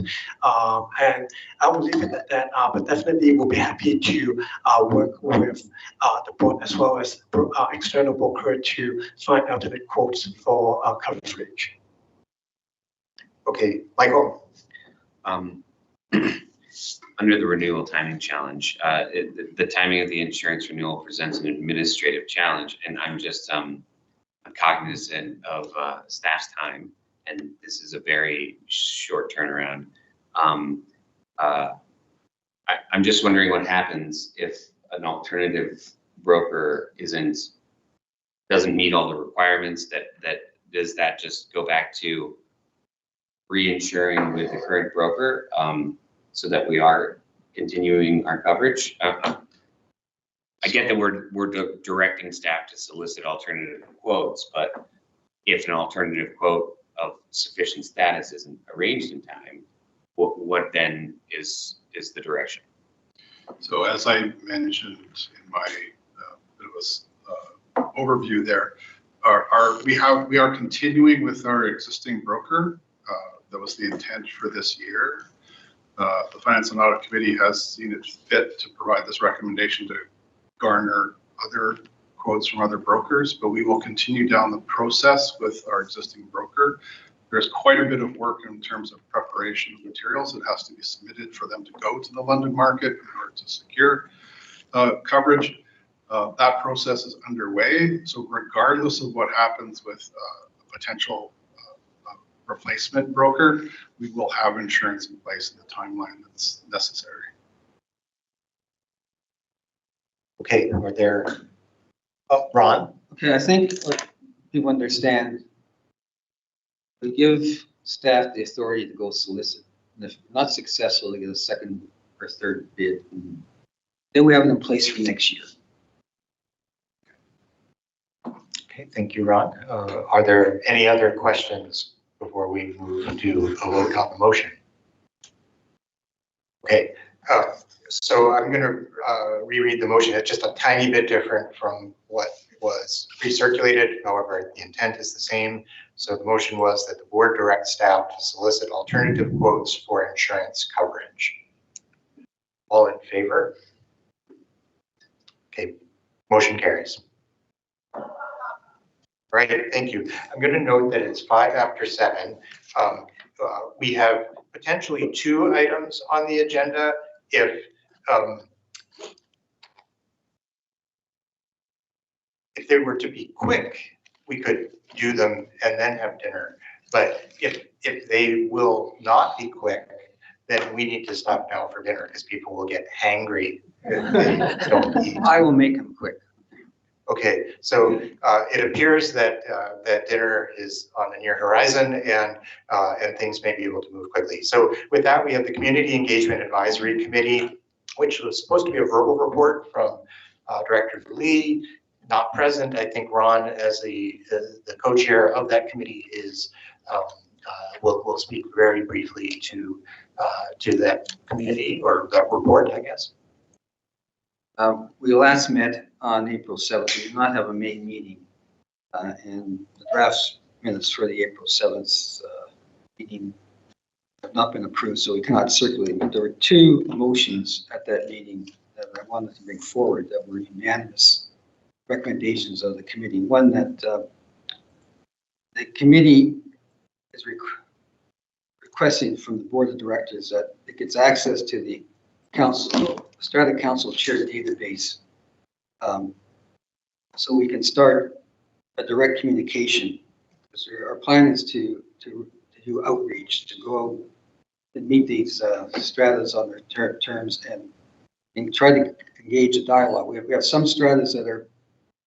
And I will leave it at that, but definitely we'll be happy to work with the board as well as external broker to find alternate quotes for coverage. Okay, Michael? Under the renewal timing challenge, the timing of the insurance renewal presents an administrative challenge, and I'm just cognizant of staff's time, and this is a very short turnaround. I'm just wondering what happens if an alternative broker doesn't meet all the requirements. Does that just go back to reinsuring with the current broker so that we are continuing our coverage? I get that we're directing staff to solicit alternative quotes, but if an alternative quote of sufficient status isn't arranged in time, what then is the direction? So as I mentioned in my overview there, we are continuing with our existing broker. That was the intent for this year. The Finance and Audit Committee has seen it fit to provide this recommendation to garner other quotes from other brokers, but we will continue down the process with our existing broker. There's quite a bit of work in terms of preparation of materials that has to be submitted for them to go to the London market in order to secure coverage. That process is underway. So regardless of what happens with a potential replacement broker, we will have insurance in place in the timeline that's necessary. Okay, are there, Ron? Okay, I think what people understand, we give staff the authority to go solicit. And if not successful, they get a second or third bid. And then we have it in place for next year. Okay, thank you, Ron. Are there any other questions before we move to a vote on the motion? Okay, so I'm going to reread the motion. It's just a tiny bit different from what was recirculated. However, the intent is the same. So the motion was that the board directs staff to solicit alternative quotes for insurance coverage. All in favor? Okay, motion carries. Right, thank you. I'm going to note that it's 5 after 7. We have potentially 2 items on the agenda. If they were to be quick, we could do them and then have dinner. But if they will not be quick, then we need to stop now for dinner because people will get hangry if they don't eat. I will make them quick. Okay, so it appears that that dinner is on the near horizon, and things may be able to move quickly. So with that, we have the Community Engagement Advisory Committee, which was supposed to be a verbal report from Director Lee, not present. I think Ron, as the co-chair of that committee, is will speak very briefly to that committee or that report, I guess. We last met on April 7th. We did not have a main meeting. And the draft minutes for the April 7th meeting have not been approved, so we cannot circulate. But there were two motions at that meeting that I wanted to bring forward that were unanimous recommendations of the committee. One that the committee is requesting from the board of directors that it gets access to the Strata Council Chair database, so we can start a direct communication. So our plan is to do outreach, to go and meet these stratas on their terms and try to engage a dialogue. We have some stratas that are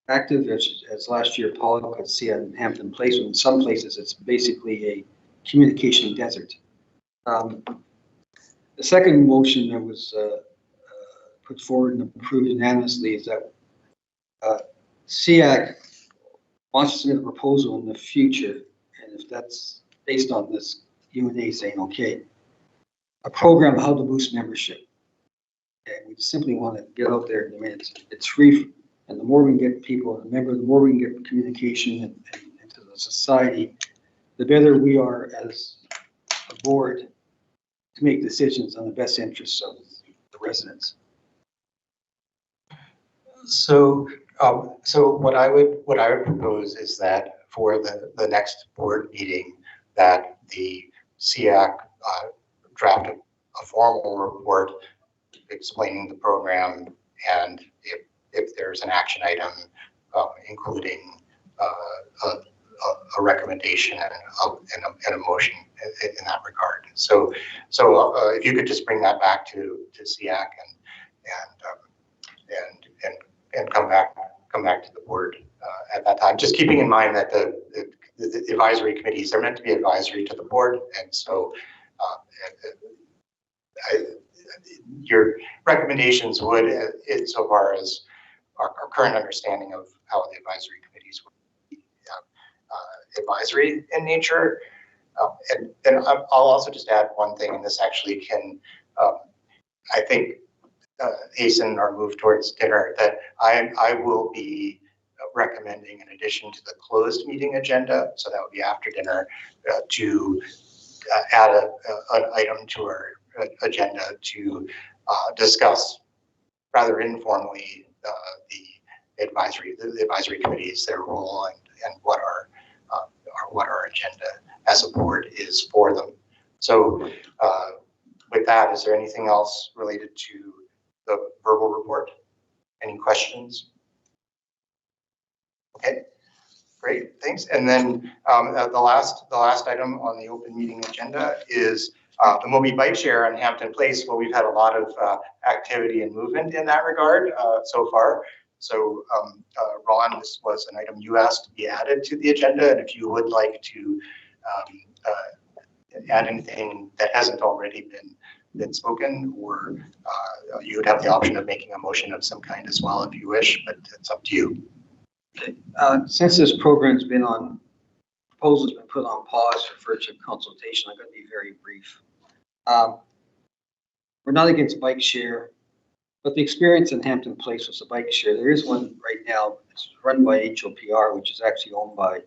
active, as last year Paul could see in Hampton Place. In some places, it's basically a communication desert. The second motion that was put forward and approved unanimously is that SEAC wants to submit a proposal in the future, and if that's based on this UNA saying okay, a program how to boost membership. And we simply want to get out there. I mean, it's free, and the more we can get people, remember, the more we can get communication into the society, the better we are as a board to make decisions on the best interests of the residents. So, so what I would propose is that for the next board meeting, that the SEAC draft a formal report explaining the program, and if there's an action item, including a recommendation and a motion in that regard. So if you could just bring that back to SEAC and come back to the board at that time. Just keeping in mind that the advisory committees are meant to be advisory to the board, and so your recommendations would, insofar as our current understanding of how the advisory committees would be advisory in nature. And I'll also just add one thing, and this actually can, I think, hasten our move towards dinner, that I will be recommending, in addition to the closed meeting agenda, so that would be after dinner, to add an item to our agenda to discuss rather informally the advisory committees, their role, and what our agenda as a board is for them. So with that, is there anything else related to the verbal report? Any questions? Okay, great, thanks. And then the last item on the open meeting agenda is the Moby Bike Share on Hampton Place. Well, we've had a lot of activity and movement in that regard so far. So Ron, this was an item you asked to be added to the agenda, and if you would like to add anything that hasn't already been spoken, or you would have the option of making a motion of some kind as well if you wish, but it's up to you. Okay. Since this program's been on, proposal's been put on pause for further consultation, I'm going to be very brief. We're not against bike share, but the experience in Hampton Place was a bike share. There is one right now. It's run by HOPR, which is actually owned by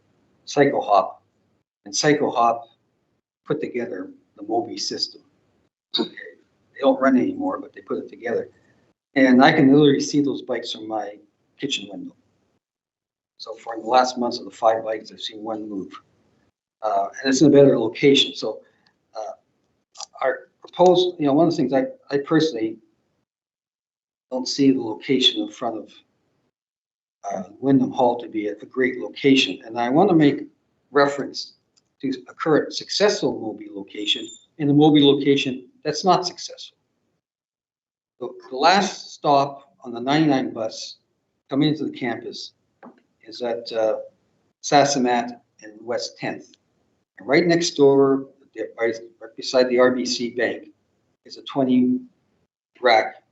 CycleHop, and CycleHop put together the Moby system. Okay. They don't run anymore, but they put it together, and I can literally see those bikes from my kitchen window. So for the last months of the 5 bikes, I've seen one move, and it's in a better location. So our proposed, one of the things I personally don't see the location in front of Wyndham Hall to be a great location, and I want to make reference to a current successful Moby location and a Moby location that's not successful. The last stop on the 99 bus coming into the campus is at Sasamat and West 10th. And right next door, right beside the RBC Bank, is a 20 rack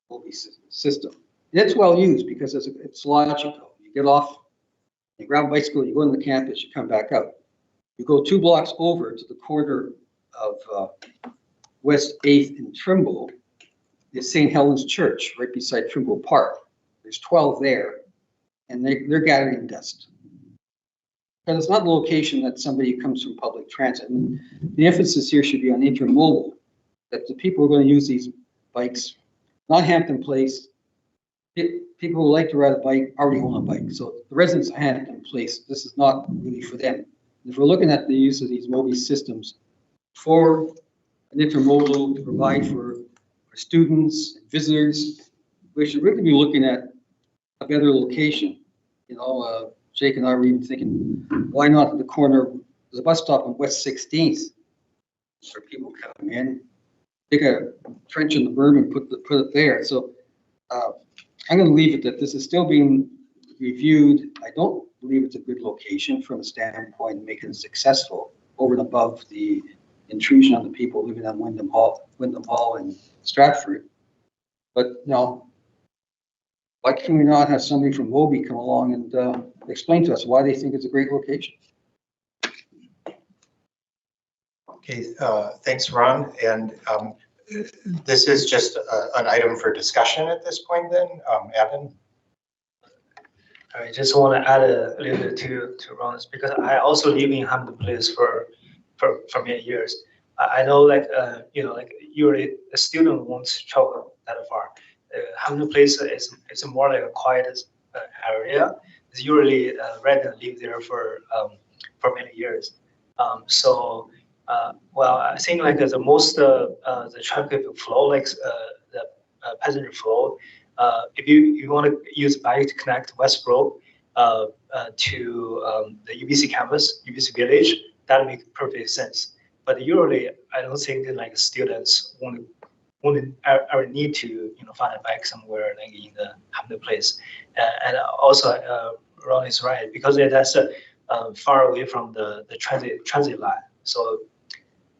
movie system. And it's well used because it's logical. You get off, you grab a bicycle, you go into the campus, you come back out. You go 2 blocks over to the corner of West 8th and Trimble, is St. Helens Church, right beside Trimble Park. There's 12 there, and they're gathering dust. But it's not the location that somebody comes from public transit. And the emphasis here should be on intermodal, that the people who are going to use these bikes, not Hampton Place, people who like to ride a bike already own a bike. So the residents of Hampton Place, this is not really for them. If we're looking at the use of these MOBI systems for an intermodal to provide for students and visitors, we should really be looking at a better location. You know, Jake and I were even thinking, why not at the corner? There's a bus stop on West 16th where people come in, dig a trench in the berm and put it there. So I'm going to leave it that this is still being reviewed. I don't believe it's a good location from a standpoint of making it successful over and above the intrusion on the people living on Wyndham Hall and Stratford. But no, why can we not have somebody from MOBI come along and explain to us why they think it's a great location? Okay, thanks, Ron. And this is just an item for discussion at this point then, Evan? I just want to add a little bit to Ron's, because I also live in Hampton Place for many years. I know, like, you know, like usually a student won't travel that far. Hampton Place is more like a quiet area. It's usually residents live there for many years. Well, I think like the most the traffic flow, like the passenger flow, if you want to use bike to connect Westbrook to the UBC campus, UBC village, that makes perfect sense. But usually, I don't think like students won't ever need to find a bike somewhere like in the Hampton Place. And also, Ron is right, because that's far away from the transit line, so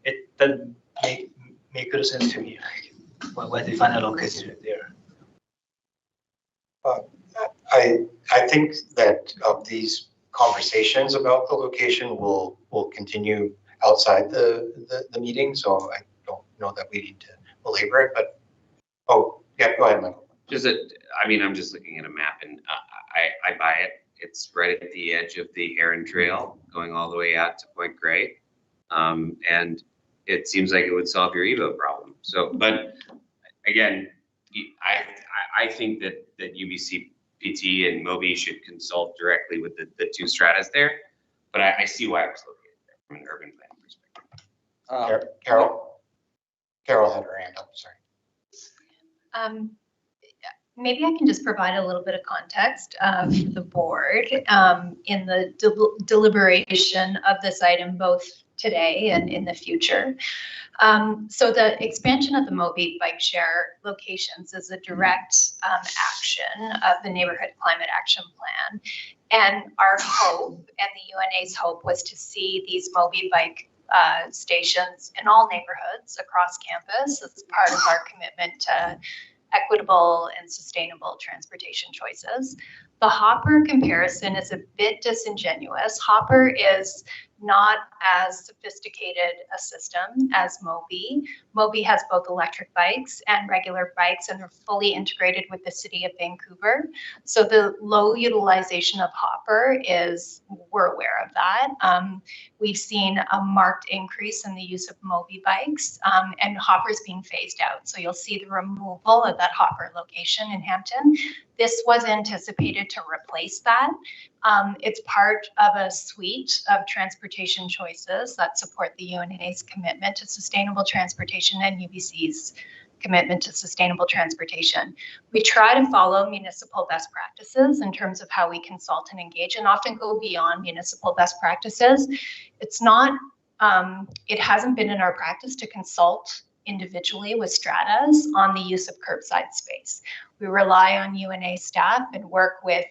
it doesn't make good sense to me when they find a location there. I think that these conversations about the location will continue outside the meeting, so I don't know that we need to belabor it, but, oh, yeah, go ahead, Michael. I mean, I'm just looking at a map and I buy it. It's right at the edge of the Heron Trail going all the way out to Point Grey. And it seems like it would solve your EVO problem. So, but again, I think that UBC PT and MOBI should consult directly with the 2 stratas there, but I see why it was located there from an urban planning perspective. Carol had her hand up, sorry. Maybe I can just provide a little bit of context for the board in the deliberation of this item, both today and in the future. So the expansion of the MOBI bike share locations is a direct action of the Neighborhood Climate Action Plan. And our hope, and the UNA's hope, was to see these MOBI bike stations in all neighborhoods across campus as part of our commitment to equitable and sustainable transportation choices. The Hopper comparison is a bit disingenuous. Hopper is not as sophisticated a system as MOBI. MOBI has both electric bikes and regular bikes, and they're fully integrated with the city of Vancouver. So the low utilization of Hopper we're aware of that. We've seen a marked increase in the use of MOBI bikes, and Hopper is being phased out. So you'll see the removal of that Hopper location in Hampton. This was anticipated to replace that. It's part of a suite of transportation choices that support the UNA's commitment to sustainable transportation and UBC's commitment to sustainable transportation. We try to follow municipal best practices in terms of how we consult and engage, and often go beyond municipal best practices. It's not, it hasn't been in our practice to consult individually with stratas on the use of curbside space. We rely on UNA staff and work with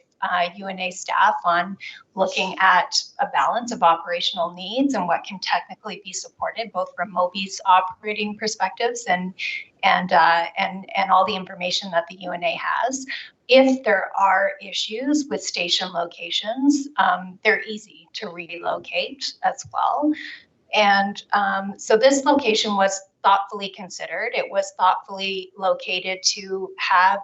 UNA staff on looking at a balance of operational needs and what can technically be supported, both from MOBI's operating perspectives and all the information that the UNA has. If there are issues with station locations, they're easy to relocate as well. And so this location was thoughtfully considered. It was thoughtfully located to have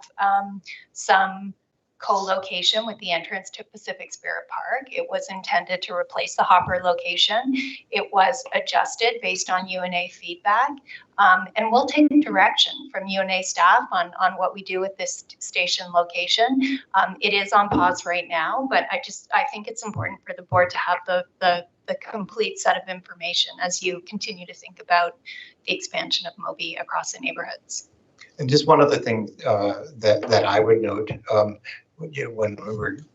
some co-location with the entrance to Pacific Spirit Park. It was intended to replace the Hopper location. It was adjusted based on UNA feedback. And we'll take direction from UNA staff on what we do with this station location. It is on pause right now, but I think it's important for the board to have the complete set of information as you continue to think about the expansion of MOBI across the neighborhoods. And just one other thing that I would note, when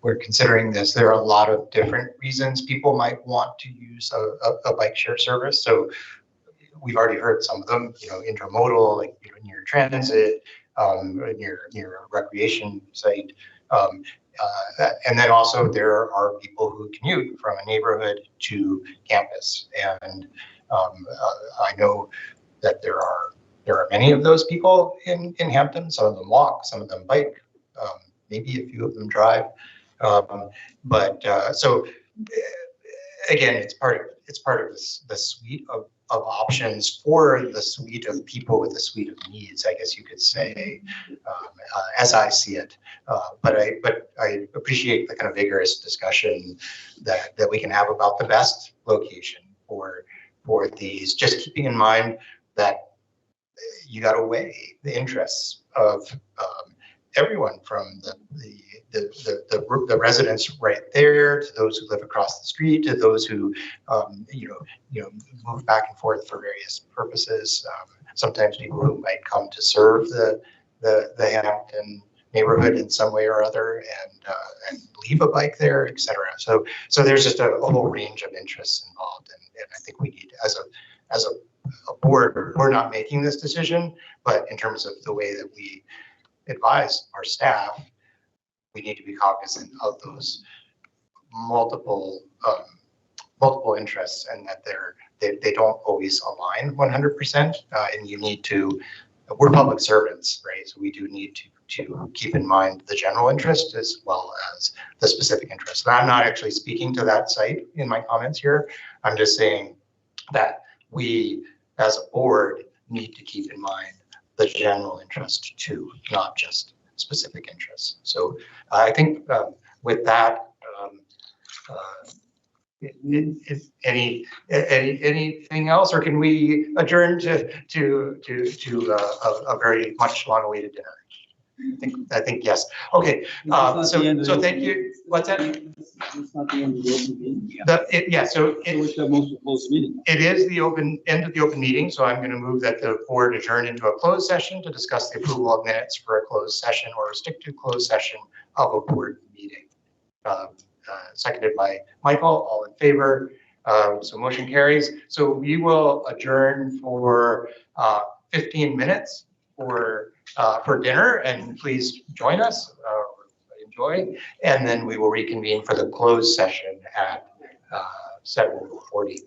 we're considering this, there are a lot of different reasons people might want to use a bike share service. So we've already heard some of them, intermodal, like near transit, near recreation site. And then also there are people who commute from a neighborhood to campus. And I know that there are many of those people in Hampton. Some of them walk, some of them bike, maybe a few of them drive. So again, it's part of the suite of options for the suite of people with a suite of needs, I guess you could say, as I see it. But I appreciate the kind of vigorous discussion that we can have about the best location for these, just keeping in mind that you got to weigh the interests of everyone, from the residents right there, to those who live across the street, to those who move back and forth for various purposes. Sometimes people who might come to serve the Hampton neighborhood in some way or other, and leave a bike there, etc. So there's just a whole range of interests involved, and I think we need, as a board, we're not making this decision, but in terms of the way that we advise our staff, we need to be cognizant of those multiple interests, and that they don't always align 100%. And you need to, we're public servants, right? So we do need to keep in mind the general interest as well as the specific interest. And I'm not actually speaking to that site in my comments here. I'm just saying that we, as a board, need to keep in mind the general interest too, not just specific interests. So I think with that, anything else, or can we adjourn to a very much long-awaited dinner? I think yes. Okay. So thank you. What's that? It's not the end of the open meeting. Yeah. So it's the most closed meeting. It is the end of the open meeting. So I'm going to move that the board adjourn into a closed session to discuss the approval of minutes for a closed session, or stick to closed session of a board meeting. Seconded by Michael. All in favor. So motion carries. So we will adjourn for 15 minutes for dinner, and please join us, enjoy, and then we will reconvene for the closed session at 7:40.